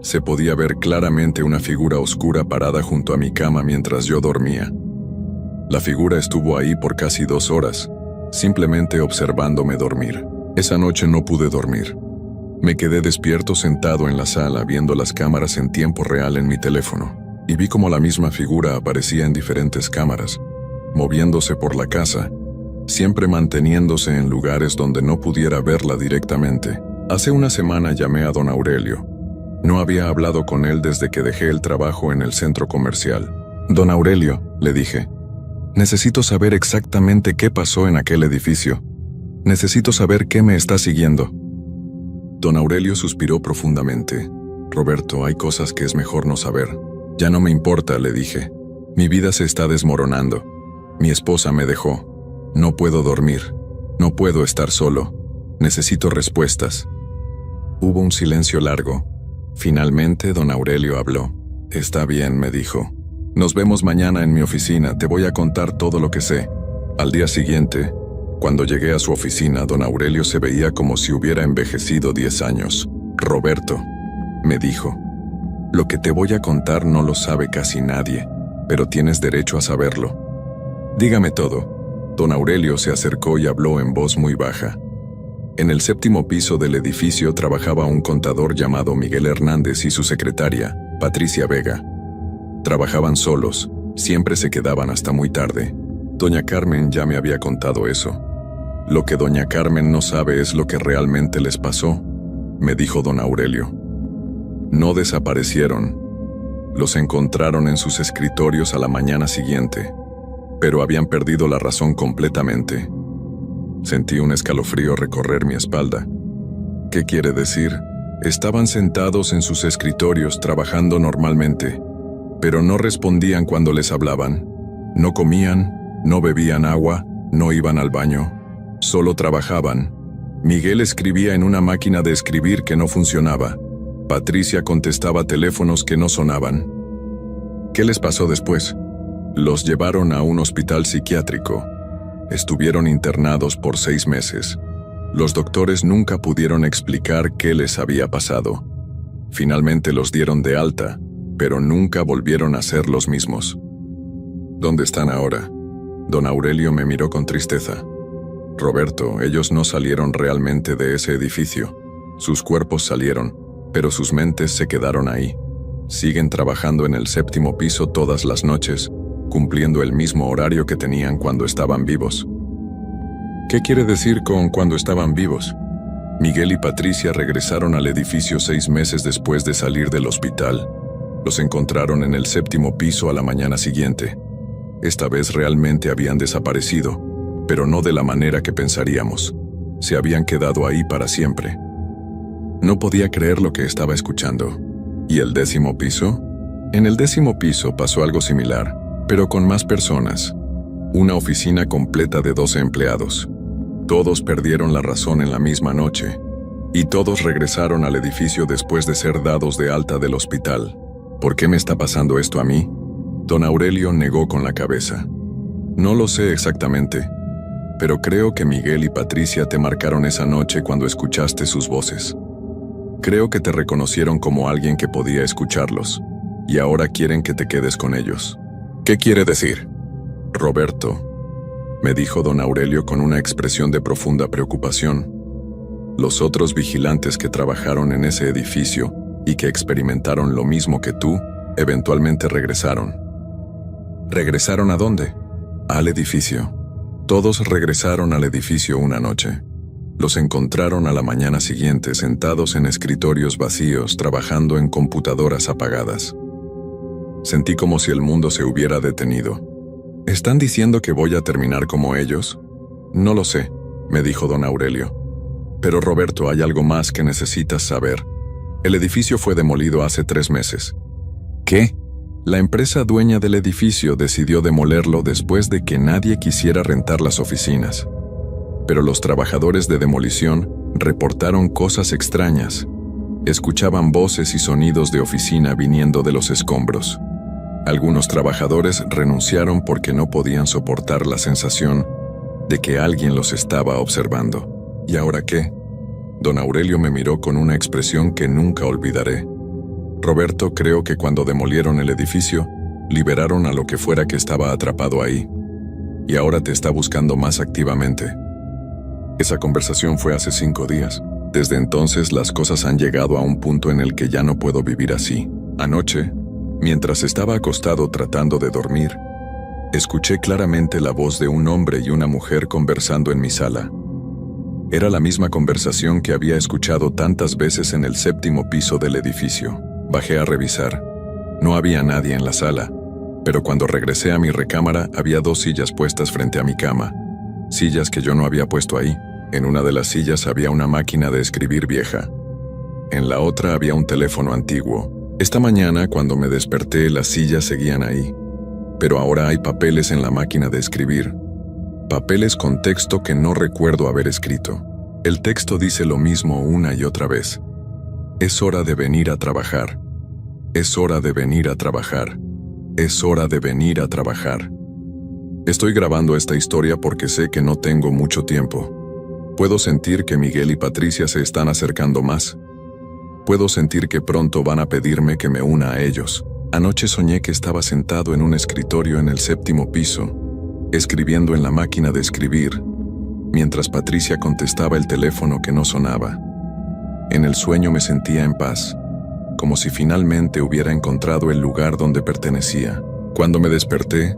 se podía ver claramente una figura oscura parada junto a mi cama mientras yo dormía. La figura estuvo ahí por casi 2 horas, simplemente observándome dormir. Esa noche no pude dormir. Me quedé despierto sentado en la sala viendo las cámaras en tiempo real en mi teléfono, y vi cómo la misma figura aparecía en diferentes cámaras, moviéndose por la casa, siempre manteniéndose en lugares donde no pudiera verla directamente. Hace una semana llamé a don Aurelio. No había hablado con él desde que dejé el trabajo en el centro comercial. Don Aurelio, le dije, necesito saber exactamente qué pasó en aquel edificio. Necesito saber qué me está siguiendo. Don Aurelio suspiró profundamente. Roberto, hay cosas que es mejor no saber. Ya no me importa, le dije. Mi vida se está desmoronando. Mi esposa me dejó. No puedo dormir. No puedo estar solo. Necesito respuestas. Hubo un silencio largo. Finalmente, don Aurelio habló. Está bien, me dijo. Nos vemos mañana en mi oficina, te voy a contar todo lo que sé. Al día siguiente, cuando llegué a su oficina, don Aurelio se veía como si hubiera envejecido 10 años. Roberto, me dijo, lo que te voy a contar no lo sabe casi nadie, pero tienes derecho a saberlo. Dígame todo. Don Aurelio se acercó y habló en voz muy baja. En el 7º piso del edificio trabajaba un contador llamado Miguel Hernández y su secretaria, Patricia Vega. Trabajaban solos, siempre se quedaban hasta muy tarde. Doña Carmen ya me había contado eso. Lo que doña Carmen no sabe es lo que realmente les pasó, me dijo don Aurelio. No desaparecieron. Los encontraron en sus escritorios a la mañana siguiente, pero habían perdido la razón completamente. Sentí un escalofrío recorrer mi espalda. ¿Qué quiere decir? Estaban sentados en sus escritorios trabajando normalmente, pero no respondían cuando les hablaban. No comían, no bebían agua, no iban al baño. Solo trabajaban. Miguel escribía en una máquina de escribir que no funcionaba. Patricia contestaba teléfonos que no sonaban. ¿Qué les pasó después? Los llevaron a un hospital psiquiátrico. Estuvieron internados por 6 meses. Los doctores nunca pudieron explicar qué les había pasado. Finalmente los dieron de alta, pero nunca volvieron a ser los mismos. ¿Dónde están ahora? Don Aurelio me miró con tristeza. Roberto, ellos no salieron realmente de ese edificio. Sus cuerpos salieron, pero sus mentes se quedaron ahí. Siguen trabajando en el 7º piso todas las noches, cumpliendo el mismo horario que tenían cuando estaban vivos. ¿Qué quiere decir con cuando estaban vivos? Miguel y Patricia regresaron al edificio 6 meses después de salir del hospital. Los encontraron en el 7º piso a la mañana siguiente. Esta vez realmente habían desaparecido, pero no de la manera que pensaríamos. Se habían quedado ahí para siempre. No podía creer lo que estaba escuchando. ¿Y el 10º piso? En el 10º piso pasó algo similar, pero con más personas. Una oficina completa de 12 empleados. Todos perdieron la razón en la misma noche, y todos regresaron al edificio después de ser dados de alta del hospital. ¿Por qué me está pasando esto a mí? Don Aurelio negó con la cabeza. No lo sé exactamente, pero creo que Miguel y Patricia te marcaron esa noche cuando escuchaste sus voces. Creo que te reconocieron como alguien que podía escucharlos, y ahora quieren que te quedes con ellos. ¿Qué quiere decir? Roberto, me dijo don Aurelio con una expresión de profunda preocupación. Los otros vigilantes que trabajaron en ese edificio y que experimentaron lo mismo que tú, eventualmente regresaron. ¿Regresaron a dónde? Al edificio. Todos regresaron al edificio una noche. Los encontraron a la mañana siguiente sentados en escritorios vacíos trabajando en computadoras apagadas. Sentí como si el mundo se hubiera detenido. ¿Están diciendo que voy a terminar como ellos? No lo sé, me dijo don Aurelio. Pero Roberto, hay algo más que necesitas saber. El edificio fue demolido hace 3 meses. ¿Qué? La empresa dueña del edificio decidió demolerlo después de que nadie quisiera rentar las oficinas. Pero los trabajadores de demolición reportaron cosas extrañas. Escuchaban voces y sonidos de oficina viniendo de los escombros. Algunos trabajadores renunciaron porque no podían soportar la sensación de que alguien los estaba observando. ¿Y ahora qué? Don Aurelio me miró con una expresión que nunca olvidaré. Roberto, creo que cuando demolieron el edificio, liberaron a lo que fuera que estaba atrapado ahí. Y ahora te está buscando más activamente. Esa conversación fue hace 5 días. Desde entonces las cosas han llegado a un punto en el que ya no puedo vivir así. Anoche, mientras estaba acostado tratando de dormir, escuché claramente la voz de un hombre y una mujer conversando en mi sala. Era la misma conversación que había escuchado tantas veces en el 7º piso del edificio. Bajé a revisar. No había nadie en la sala, pero cuando regresé a mi recámara había 2 sillas puestas frente a mi cama. Sillas que yo no había puesto ahí. En una de las sillas había una máquina de escribir vieja. En la otra había un teléfono antiguo. Esta mañana, cuando me desperté, las sillas seguían ahí. Pero ahora hay papeles en la máquina de escribir. Papeles con texto que no recuerdo haber escrito. El texto dice lo mismo una y otra vez. Es hora de venir a trabajar. Es hora de venir a trabajar. Es hora de venir a trabajar. Estoy grabando esta historia porque sé que no tengo mucho tiempo. Puedo sentir que Miguel y Patricia se están acercando más. Puedo sentir que pronto van a pedirme que me una a ellos. Anoche soñé que estaba sentado en un escritorio en el 7º piso, escribiendo en la máquina de escribir, mientras Patricia contestaba el teléfono que no sonaba. En el sueño me sentía en paz, como si finalmente hubiera encontrado el lugar donde pertenecía. Cuando me desperté,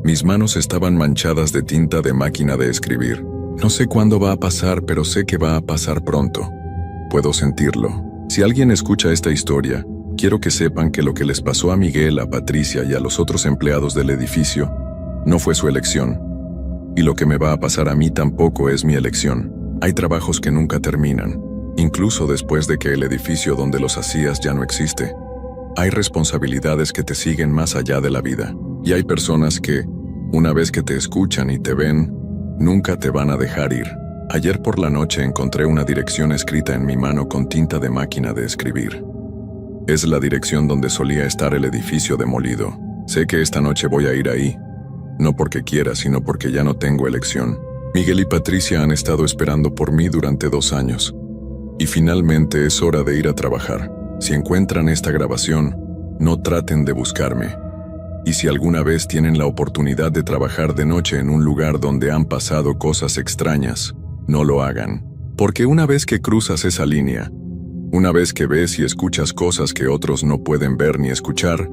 mis manos estaban manchadas de tinta de máquina de escribir. No sé cuándo va a pasar, pero sé que va a pasar pronto. Puedo sentirlo. Si alguien escucha esta historia, quiero que sepan que lo que les pasó a Miguel, a Patricia y a los otros empleados del edificio no fue su elección. Y lo que me va a pasar a mí tampoco es mi elección. Hay trabajos que nunca terminan, incluso después de que el edificio donde los hacías ya no existe. Hay responsabilidades que te siguen más allá de la vida. Y hay personas que, una vez que te escuchan y te ven, nunca te van a dejar ir. Ayer por la noche encontré una dirección escrita en mi mano con tinta de máquina de escribir. Es la dirección donde solía estar el edificio demolido. Sé que esta noche voy a ir ahí. No porque quiera, sino porque ya no tengo elección. Miguel y Patricia han estado esperando por mí durante 2 años. Y finalmente es hora de ir a trabajar. Si encuentran esta grabación, no traten de buscarme. Y si alguna vez tienen la oportunidad de trabajar de noche en un lugar donde han pasado cosas extrañas, no lo hagan. Porque una vez que cruzas esa línea, una vez que ves y escuchas cosas que otros no pueden ver ni escuchar,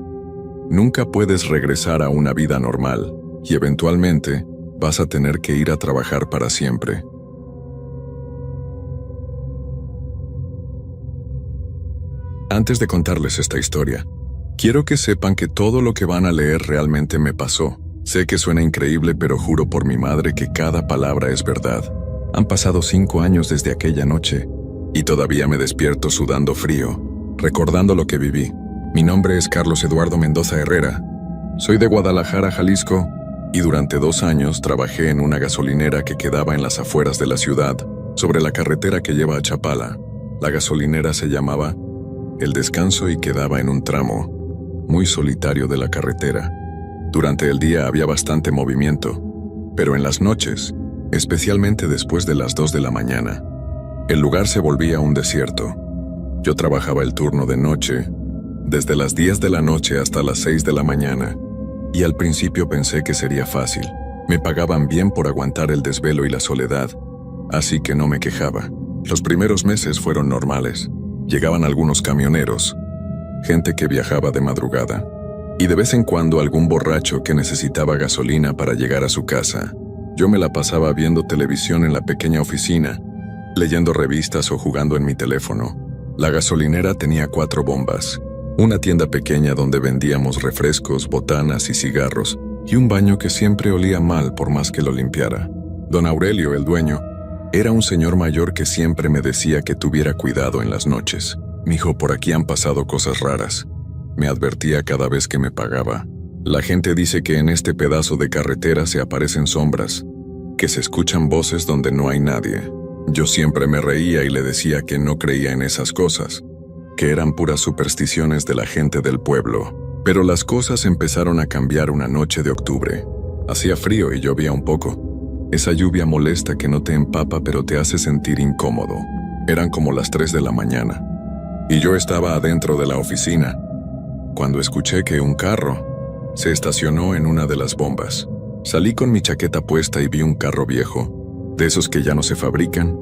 nunca puedes regresar a una vida normal y eventualmente vas a tener que ir a trabajar para siempre. Antes de contarles esta historia, quiero que sepan que todo lo que van a leer realmente me pasó. Sé que suena increíble, pero juro por mi madre que cada palabra es verdad. Han pasado 5 años desde aquella noche y todavía me despierto sudando frío, recordando lo que viví. Mi nombre es Carlos Eduardo Mendoza Herrera. Soy de Guadalajara, Jalisco, y durante 2 años trabajé en una gasolinera que quedaba en las afueras de la ciudad, sobre la carretera que lleva a Chapala. La gasolinera se llamaba El Descanso y quedaba en un tramo muy solitario de la carretera. Durante el día había bastante movimiento, pero en las noches, especialmente después de las 2 de la mañana, el lugar se volvía un desierto. Yo trabajaba el turno de noche, desde las 10 de la noche hasta las 6 de la mañana, y al principio pensé que sería fácil. Me pagaban bien por aguantar el desvelo y la soledad, así que no me quejaba. Los primeros meses fueron normales. Llegaban algunos camioneros, gente que viajaba de madrugada, y de vez en cuando algún borracho que necesitaba gasolina para llegar a su casa. Yo me la pasaba viendo televisión en la pequeña oficina, leyendo revistas o jugando en mi teléfono. La gasolinera tenía 4 bombas, una tienda pequeña donde vendíamos refrescos, botanas y cigarros, y un baño que siempre olía mal por más que lo limpiara. Don Aurelio, el dueño, era un señor mayor que siempre me decía que tuviera cuidado en las noches. Mijo, por aquí han pasado cosas raras. Me advertía cada vez que me pagaba. La gente dice que en este pedazo de carretera se aparecen sombras, que se escuchan voces donde no hay nadie. Yo siempre me reía y le decía que no creía en esas cosas, que eran puras supersticiones de la gente del pueblo. Pero las cosas empezaron a cambiar una noche de octubre. Hacía frío y llovía un poco. Esa lluvia molesta que no te empapa pero te hace sentir incómodo. Eran como las 3 de la mañana, y yo estaba adentro de la oficina, cuando escuché que un carro se estacionó en una de las bombas. Salí con mi chaqueta puesta y vi un carro viejo, de esos que ya no se fabrican,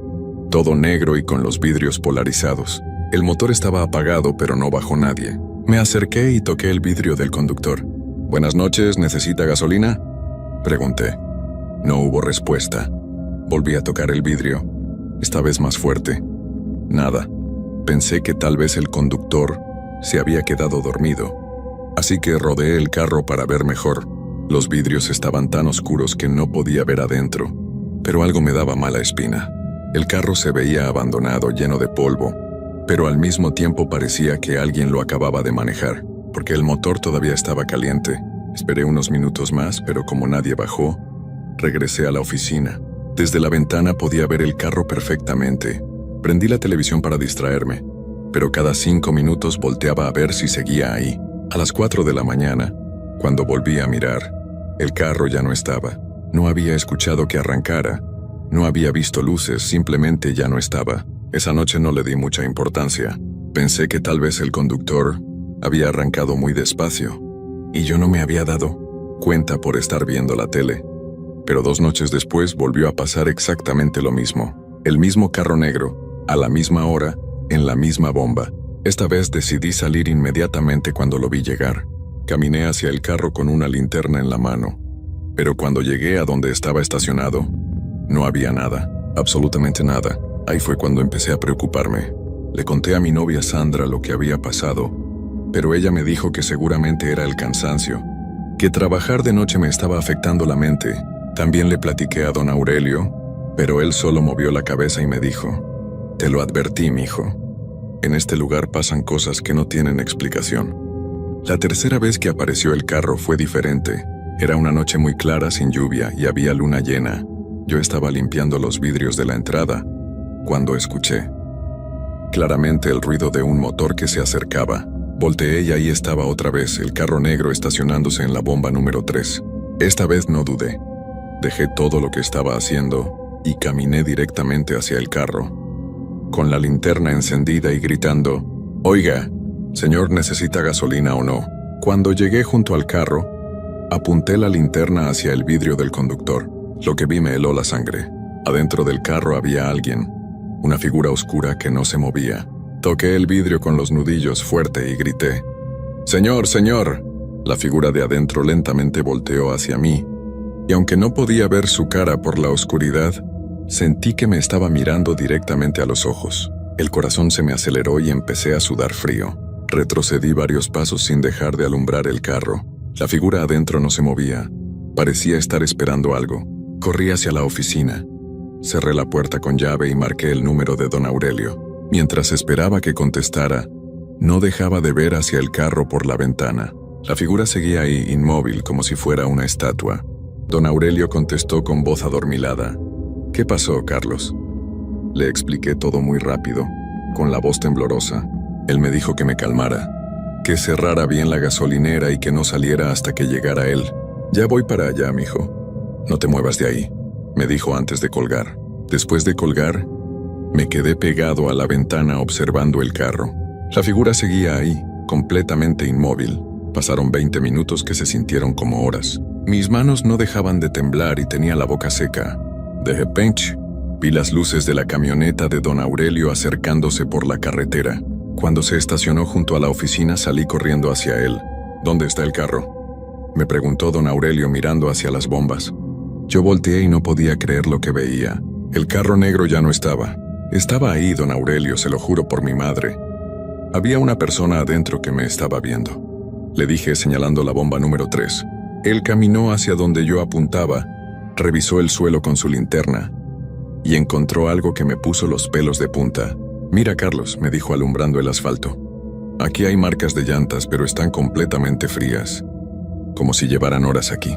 todo negro y con los vidrios polarizados. El motor estaba apagado, pero no bajó nadie. Me acerqué y toqué el vidrio del conductor. «Buenas noches, ¿necesita gasolina?», pregunté. No hubo respuesta. Volví a tocar el vidrio, esta vez más fuerte. Nada. Pensé que tal vez el conductor se había quedado dormido, así que rodeé el carro para ver mejor. Los vidrios estaban tan oscuros que no podía ver adentro, pero algo me daba mala espina. El carro se veía abandonado, lleno de polvo, pero al mismo tiempo parecía que alguien lo acababa de manejar, porque el motor todavía estaba caliente. Esperé unos minutos más, pero como nadie bajó, regresé a la oficina. Desde la ventana podía ver el carro perfectamente. Prendí la televisión para distraerme, pero cada 5 minutos volteaba a ver si seguía ahí. A las 4 de la mañana, cuando volví a mirar, el carro ya no estaba. No había escuchado que arrancara, no había visto luces, simplemente ya no estaba. Esa noche no le di mucha importancia. Pensé que tal vez el conductor había arrancado muy despacio, y yo no me había dado cuenta por estar viendo la tele. Pero 2 noches después volvió a pasar exactamente lo mismo. El mismo carro negro, a la misma hora, en la misma bomba. Esta vez decidí salir inmediatamente cuando lo vi llegar. Caminé hacia el carro con una linterna en la mano. Pero cuando llegué a donde estaba estacionado, no había nada, absolutamente nada. Ahí fue cuando empecé a preocuparme. Le conté a mi novia Sandra lo que había pasado, pero ella me dijo que seguramente era el cansancio, que trabajar de noche me estaba afectando la mente. También le platiqué a don Aurelio, pero él solo movió la cabeza y me dijo: «Te lo advertí, mijo. En este lugar pasan cosas que no tienen explicación». La tercera vez que apareció el carro fue diferente. Era una noche muy clara sin lluvia y había luna llena. Yo estaba limpiando los vidrios de la entrada cuando escuché claramente el ruido de un motor que se acercaba. Volteé y ahí estaba otra vez el carro negro estacionándose en la bomba número 3. Esta vez no dudé. Dejé todo lo que estaba haciendo y caminé directamente hacia el carro, con la linterna encendida y gritando: Oiga, señor, ¿necesita gasolina o no? Cuando llegué junto al carro, apunté la linterna hacia el vidrio del conductor. Lo que vi me heló la sangre. Adentro del carro había alguien, una figura oscura que no se movía. Toqué el vidrio con los nudillos fuerte y grité: «¡Señor, señor!». La figura de adentro lentamente volteó hacia mí, y aunque no podía ver su cara por la oscuridad, sentí que me estaba mirando directamente a los ojos. El corazón se me aceleró y empecé a sudar frío. Retrocedí varios pasos sin dejar de alumbrar el carro. La figura adentro no se movía. Parecía estar esperando algo. Corrí hacia la oficina. Cerré la puerta con llave y marqué el número de don Aurelio. Mientras esperaba que contestara, no dejaba de ver hacia el carro por la ventana. La figura seguía ahí, inmóvil, como si fuera una estatua. Don Aurelio contestó con voz adormilada: «¿Qué pasó, Carlos?». Le expliqué todo muy rápido, con la voz temblorosa. Él me dijo que me calmara, que cerrara bien la gasolinera y que no saliera hasta que llegara él. «Ya voy para allá, mijo. No te muevas de ahí», me dijo antes de colgar. Después de colgar, me quedé pegado a la ventana observando el carro. La figura seguía ahí, completamente inmóvil. Pasaron 20 minutos que se sintieron como horas. Mis manos no dejaban de temblar y tenía la boca seca. De repente, vi las luces de la camioneta de don Aurelio acercándose por la carretera. Cuando se estacionó junto a la oficina, salí corriendo hacia él. «¿Dónde está el carro?», me preguntó don Aurelio mirando hacia las bombas. Yo volteé y no podía creer lo que veía. El carro negro ya no estaba. Estaba ahí, don Aurelio, se lo juro por mi madre. Había una persona adentro que me estaba viendo. Le dije señalando la bomba número 3. Él caminó hacia donde yo apuntaba, revisó el suelo con su linterna y encontró algo que me puso los pelos de punta. «Mira, Carlos», me dijo alumbrando el asfalto. «Aquí hay marcas de llantas, pero están completamente frías, como si llevaran horas aquí».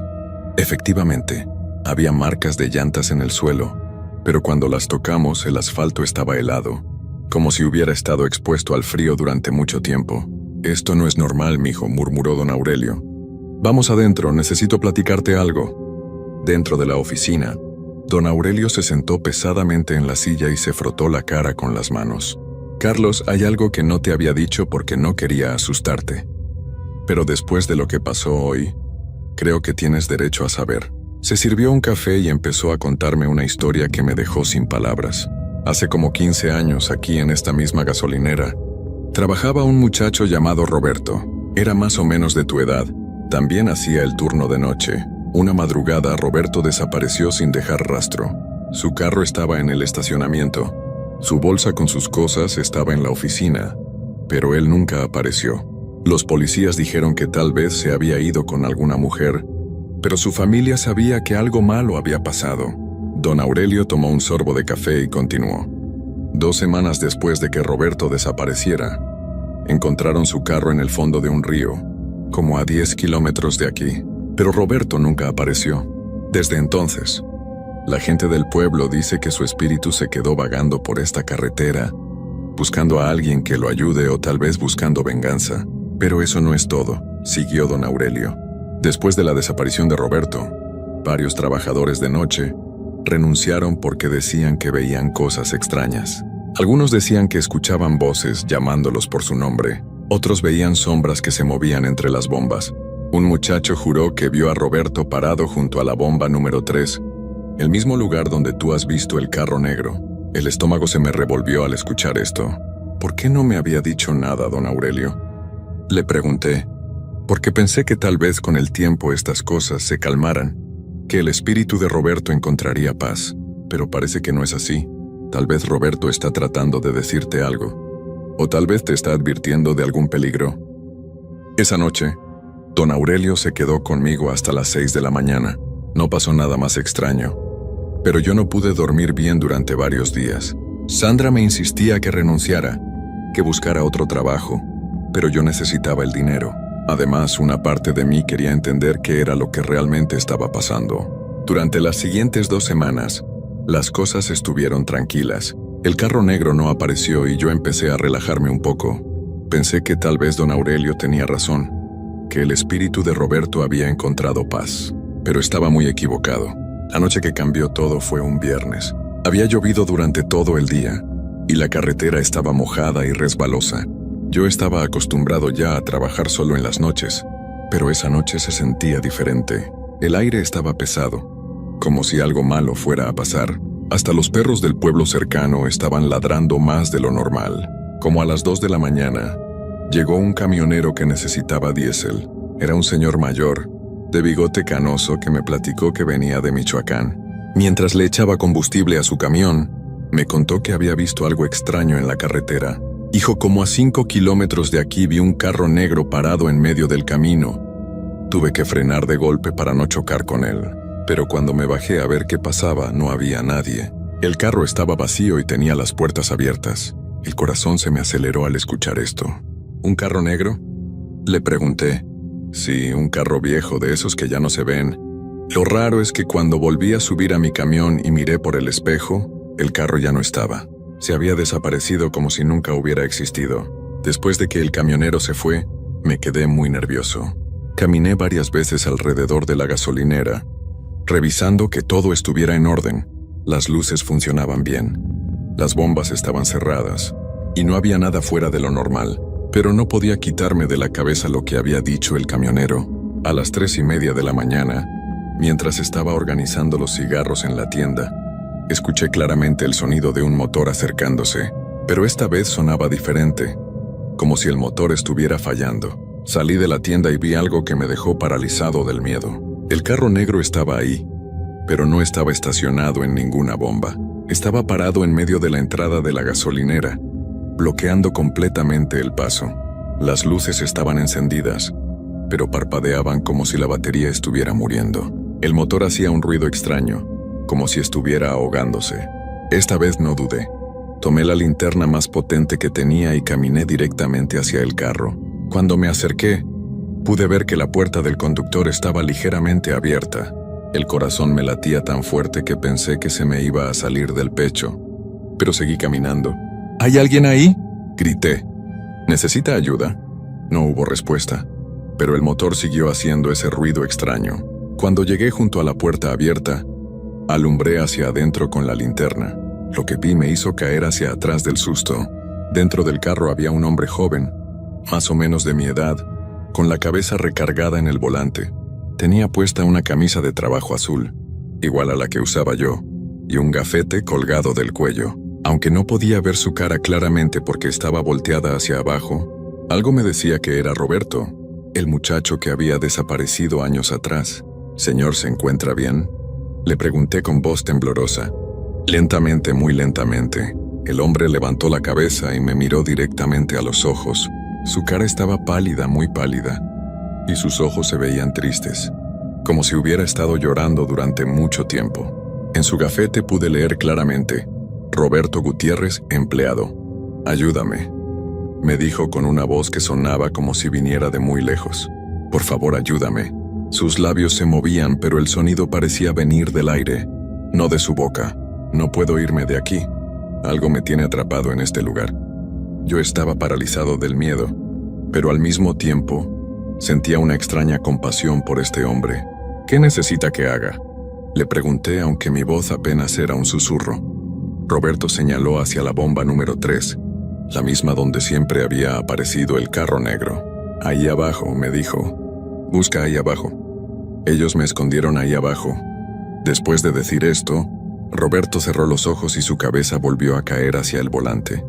Efectivamente, había marcas de llantas en el suelo, pero cuando las tocamos el asfalto estaba helado, como si hubiera estado expuesto al frío durante mucho tiempo. «Esto no es normal, mijo», murmuró don Aurelio. «Vamos adentro, necesito platicarte algo». Dentro de la oficina, don Aurelio se sentó pesadamente en la silla y se frotó la cara con las manos. «Carlos, hay algo que no te había dicho porque no quería asustarte. Pero después de lo que pasó hoy, creo que tienes derecho a saber». Se sirvió un café y empezó a contarme una historia que me dejó sin palabras. Hace como 15 años, aquí en esta misma gasolinera, trabajaba un muchacho llamado Roberto. Era más o menos de tu edad. También hacía el turno de noche. Una madrugada, Roberto desapareció sin dejar rastro. Su carro estaba en el estacionamiento. Su bolsa con sus cosas estaba en la oficina, pero él nunca apareció. Los policías dijeron que tal vez se había ido con alguna mujer, pero su familia sabía que algo malo había pasado. Don Aurelio tomó un sorbo de café y continuó. 2 semanas después de que Roberto desapareciera, encontraron su carro en el fondo de un río, como a 10 kilómetros de aquí. Pero Roberto nunca apareció. Desde entonces, la gente del pueblo dice que su espíritu se quedó vagando por esta carretera, buscando a alguien que lo ayude o tal vez buscando venganza. Pero eso no es todo, siguió don Aurelio. Después de la desaparición de Roberto, varios trabajadores de noche renunciaron porque decían que veían cosas extrañas. Algunos decían que escuchaban voces llamándolos por su nombre. Otros veían sombras que se movían entre las bombas. Un muchacho juró que vio a Roberto parado junto a la bomba número 3, el mismo lugar donde tú has visto el carro negro. El estómago se me revolvió al escuchar esto. ¿Por qué no me había dicho nada, don Aurelio?, le pregunté, porque pensé que tal vez con el tiempo estas cosas se calmaran, que el espíritu de Roberto encontraría paz, pero parece que no es así. Tal vez Roberto está tratando de decirte algo, o tal vez te está advirtiendo de algún peligro. Esa noche, don Aurelio se quedó conmigo hasta las 6 de la mañana. No pasó nada más extraño, pero yo no pude dormir bien durante varios días. Sandra me insistía que renunciara, que buscara otro trabajo, pero yo necesitaba el dinero. Además, una parte de mí quería entender qué era lo que realmente estaba pasando. Durante las siguientes 2 semanas, las cosas estuvieron tranquilas. El carro negro no apareció y yo empecé a relajarme un poco. Pensé que tal vez don Aurelio tenía razón, que el espíritu de Roberto había encontrado paz, pero estaba muy equivocado. La noche que cambió todo fue un viernes. Había llovido durante todo el día, y la carretera estaba mojada y resbalosa. Yo estaba acostumbrado ya a trabajar solo en las noches, pero esa noche se sentía diferente. El aire estaba pesado, como si algo malo fuera a pasar. Hasta los perros del pueblo cercano estaban ladrando más de lo normal. Como a las 2 de la mañana, llegó un camionero que necesitaba diésel. Era un señor mayor, de bigote canoso, que me platicó que venía de Michoacán. Mientras le echaba combustible a su camión, me contó que había visto algo extraño en la carretera. Dijo, como a 5 kilómetros de aquí vi un carro negro parado en medio del camino. Tuve que frenar de golpe para no chocar con él, pero cuando me bajé a ver qué pasaba, no había nadie. El carro estaba vacío y tenía las puertas abiertas. El corazón se me aceleró al escuchar esto. ¿Un carro negro?, le pregunté. Sí, un carro viejo, de esos que ya no se ven. Lo raro es que cuando volví a subir a mi camión y miré por el espejo, el carro ya no estaba. Se había desaparecido como si nunca hubiera existido. Después de que el camionero se fue, me quedé muy nervioso. Caminé varias veces alrededor de la gasolinera, revisando que todo estuviera en orden. Las luces funcionaban bien, las bombas estaban cerradas, y no había nada fuera de lo normal. Pero no podía quitarme de la cabeza lo que había dicho el camionero. A las 3:30 de la mañana, mientras estaba organizando los cigarros en la tienda, escuché claramente el sonido de un motor acercándose, pero esta vez sonaba diferente, como si el motor estuviera fallando. Salí de la tienda y vi algo que me dejó paralizado del miedo. El carro negro estaba ahí, pero no estaba estacionado en ninguna bomba. Estaba parado en medio de la entrada de la gasolinera, bloqueando completamente el paso. Las luces estaban encendidas, pero parpadeaban como si la batería estuviera muriendo. El motor hacía un ruido extraño, como si estuviera ahogándose. Esta vez no dudé. Tomé la linterna más potente que tenía y caminé directamente hacia el carro. Cuando me acerqué, pude ver que la puerta del conductor estaba ligeramente abierta. El corazón me latía tan fuerte que pensé que se me iba a salir del pecho, pero seguí caminando. ¿Hay alguien ahí?, grité. ¿Necesita ayuda? No hubo respuesta, pero el motor siguió haciendo ese ruido extraño. Cuando llegué junto a la puerta abierta, alumbré hacia adentro con la linterna. Lo que vi me hizo caer hacia atrás del susto. Dentro del carro había un hombre joven, más o menos de mi edad, con la cabeza recargada en el volante. Tenía puesta una camisa de trabajo azul, igual a la que usaba yo, y un gafete colgado del cuello. Aunque no podía ver su cara claramente porque estaba volteada hacia abajo, algo me decía que era Roberto, el muchacho que había desaparecido años atrás. «Señor, ¿se encuentra bien?», le pregunté con voz temblorosa. Lentamente, muy lentamente, el hombre levantó la cabeza y me miró directamente a los ojos. Su cara estaba pálida, muy pálida, y sus ojos se veían tristes, como si hubiera estado llorando durante mucho tiempo. En su gafete pude leer claramente: Roberto Gutiérrez, empleado. «Ayúdame», me dijo con una voz que sonaba como si viniera de muy lejos. «Por favor, ayúdame». Sus labios se movían, pero el sonido parecía venir del aire, no de su boca. «No puedo irme de aquí. Algo me tiene atrapado en este lugar». Yo estaba paralizado del miedo, pero al mismo tiempo sentía una extraña compasión por este hombre. «¿Qué necesita que haga?», le pregunté, aunque mi voz apenas era un susurro. Roberto señaló hacia la bomba número 3, la misma donde siempre había aparecido el carro negro. «Ahí abajo», me dijo. «Busca ahí abajo». Ellos me escondieron ahí abajo. Después de decir esto, Roberto cerró los ojos y su cabeza volvió a caer hacia el volante.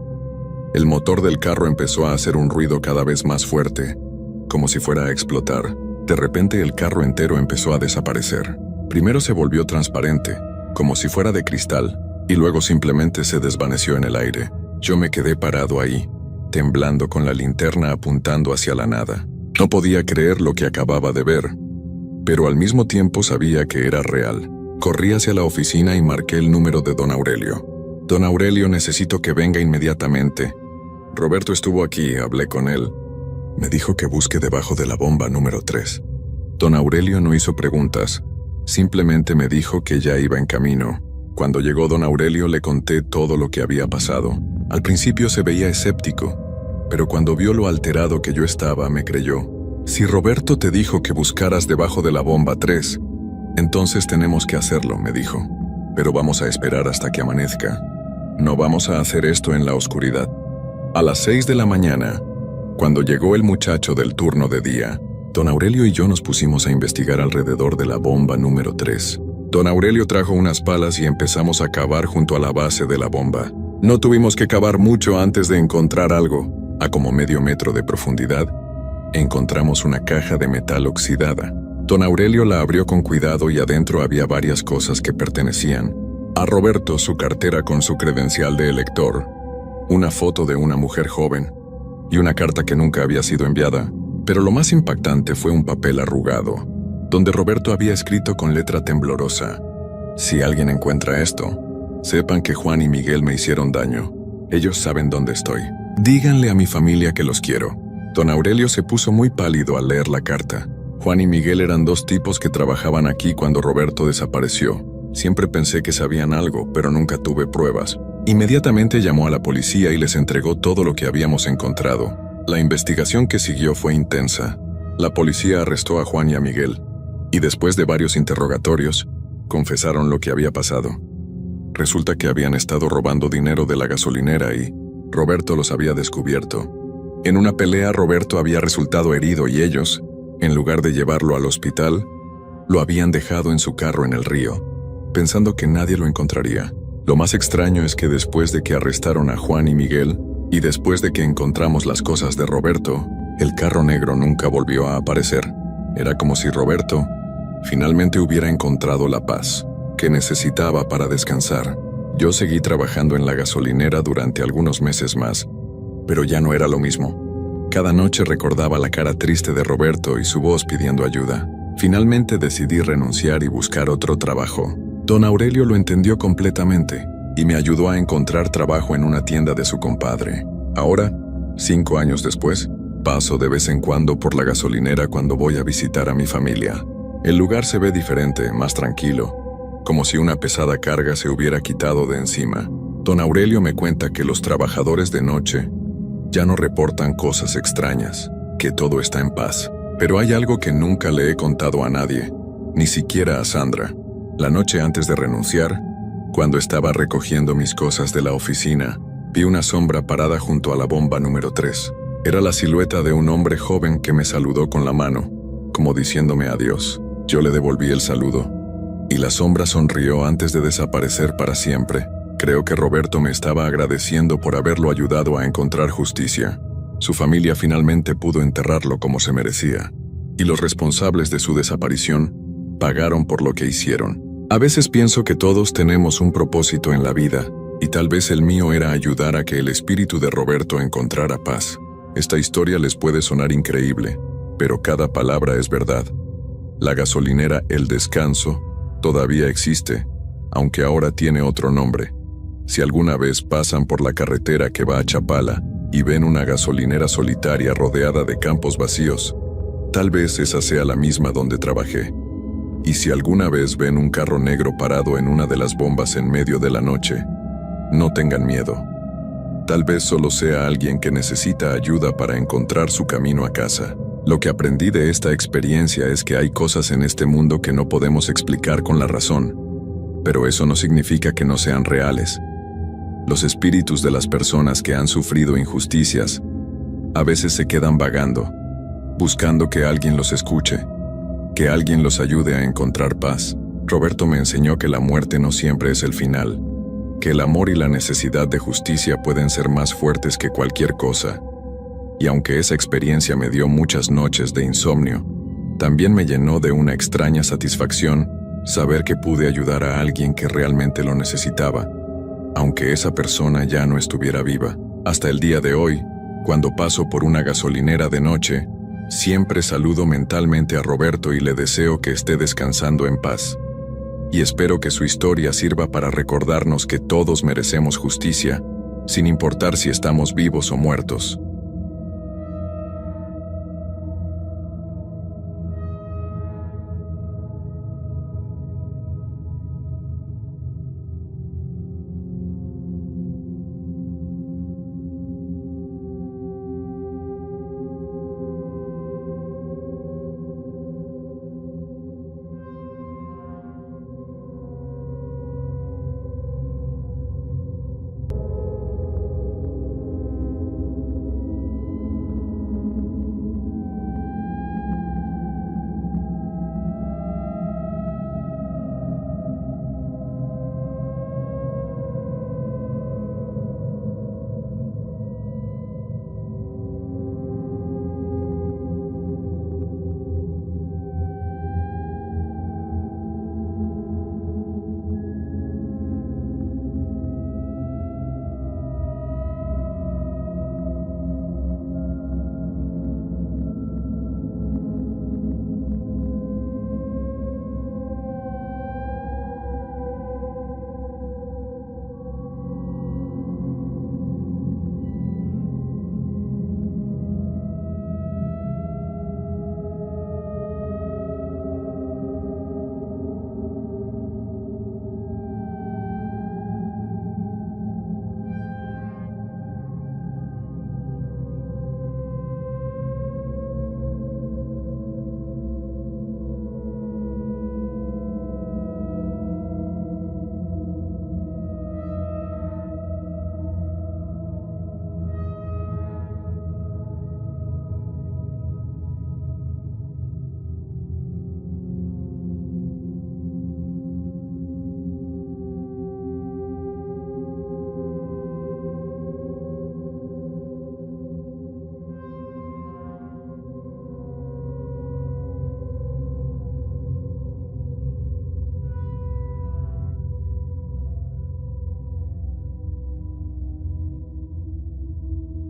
El motor del carro empezó a hacer un ruido cada vez más fuerte, como si fuera a explotar. De repente el carro entero empezó a desaparecer. Primero se volvió transparente, como si fuera de cristal, y luego simplemente se desvaneció en el aire. Yo me quedé parado ahí, temblando con la linterna apuntando hacia la nada. No podía creer lo que acababa de ver, pero al mismo tiempo sabía que era real. Corrí hacia la oficina y marqué el número de don Aurelio. «Don Aurelio, necesito que venga inmediatamente. Roberto estuvo aquí, hablé con él. Me dijo que busque debajo de la bomba número 3. Don Aurelio no hizo preguntas, simplemente me dijo que ya iba en camino. Cuando llegó don Aurelio le conté todo lo que había pasado. Al principio se veía escéptico, pero cuando vio lo alterado que yo estaba, me creyó. «Si Roberto te dijo que buscaras debajo de la bomba 3, entonces tenemos que hacerlo», me dijo. «Pero vamos a esperar hasta que amanezca. No vamos a hacer esto en la oscuridad». A las 6 de la mañana, Cuando llegó el muchacho del turno de día, don Aurelio y yo nos pusimos a investigar alrededor de la bomba número 3. Don Aurelio trajo unas palas y empezamos a cavar junto a la base de la bomba. No tuvimos que cavar mucho antes de encontrar algo. A como medio metro de profundidad, encontramos una caja de metal oxidada. Don Aurelio la abrió con cuidado y adentro había varias cosas que pertenecían a Roberto: su cartera con su credencial de elector, una foto de una mujer joven y una carta que nunca había sido enviada. Pero lo más impactante fue un papel arrugado, donde Roberto había escrito con letra temblorosa: si alguien encuentra esto, sepan que Juan y Miguel me hicieron daño. Ellos saben dónde estoy. Díganle a mi familia que los quiero. Don Aurelio se puso muy pálido al leer la carta. Juan y Miguel eran dos tipos que trabajaban aquí cuando Roberto desapareció. Siempre pensé que sabían algo, pero nunca tuve pruebas. Inmediatamente llamó a la policía y les entregó todo lo que habíamos encontrado. La investigación que siguió fue intensa. La policía arrestó a Juan y a Miguel, y después de varios interrogatorios, confesaron lo que había pasado. Resulta que habían estado robando dinero de la gasolinera y Roberto los había descubierto. En una pelea, Roberto había resultado herido y ellos, en lugar de llevarlo al hospital, lo habían dejado en su carro en el río, pensando que nadie lo encontraría. Lo más extraño es que después de que arrestaron a Juan y Miguel, y después de que encontramos las cosas de Roberto, el carro negro nunca volvió a aparecer. Era como si Roberto finalmente hubiera encontrado la paz que necesitaba para descansar. Yo seguí trabajando en la gasolinera durante algunos meses más, pero ya no era lo mismo. Cada noche recordaba la cara triste de Roberto y su voz pidiendo ayuda. Finalmente decidí renunciar y buscar otro trabajo. Don Aurelio lo entendió completamente y me ayudó a encontrar trabajo en una tienda de su compadre. Ahora, 5 años después, paso de vez en cuando por la gasolinera cuando voy a visitar a mi familia. El lugar se ve diferente, más tranquilo, como si una pesada carga se hubiera quitado de encima. Don Aurelio me cuenta que los trabajadores de noche ya no reportan cosas extrañas, que todo está en paz. Pero hay algo que nunca le he contado a nadie, ni siquiera a Sandra. La noche antes de renunciar, cuando estaba recogiendo mis cosas de la oficina, vi una sombra parada junto a la bomba número 3. Era la silueta de un hombre joven que me saludó con la mano, como diciéndome adiós. Yo le devolví el saludo, y la sombra sonrió antes de desaparecer para siempre. Creo que Roberto me estaba agradeciendo por haberlo ayudado a encontrar justicia. Su familia finalmente pudo enterrarlo como se merecía, y los responsables de su desaparición pagaron por lo que hicieron. A veces pienso que todos tenemos un propósito en la vida, y tal vez el mío era ayudar a que el espíritu de Roberto encontrara paz. Esta historia les puede sonar increíble, pero cada palabra es verdad. La gasolinera El Descanso todavía existe, aunque ahora tiene otro nombre. Si alguna vez pasan por la carretera que va a Chapala y ven una gasolinera solitaria rodeada de campos vacíos, tal vez esa sea la misma donde trabajé. Y si alguna vez ven un carro negro parado en una de las bombas en medio de la noche, no tengan miedo. Tal vez solo sea alguien que necesita ayuda para encontrar su camino a casa. Lo que aprendí de esta experiencia es que hay cosas en este mundo que no podemos explicar con la razón, pero eso no significa que no sean reales. Los espíritus de las personas que han sufrido injusticias a veces se quedan vagando, buscando que alguien los escuche, que alguien los ayude a encontrar paz. Roberto me enseñó que la muerte no siempre es el final, que el amor y la necesidad de justicia pueden ser más fuertes que cualquier cosa. Y aunque esa experiencia me dio muchas noches de insomnio, también me llenó de una extraña satisfacción saber que pude ayudar a alguien que realmente lo necesitaba, aunque esa persona ya no estuviera viva. Hasta el día de hoy, cuando paso por una gasolinera de noche, siempre saludo mentalmente a Roberto y le deseo que esté descansando en paz. Y espero que su historia sirva para recordarnos que todos merecemos justicia, sin importar si estamos vivos o muertos.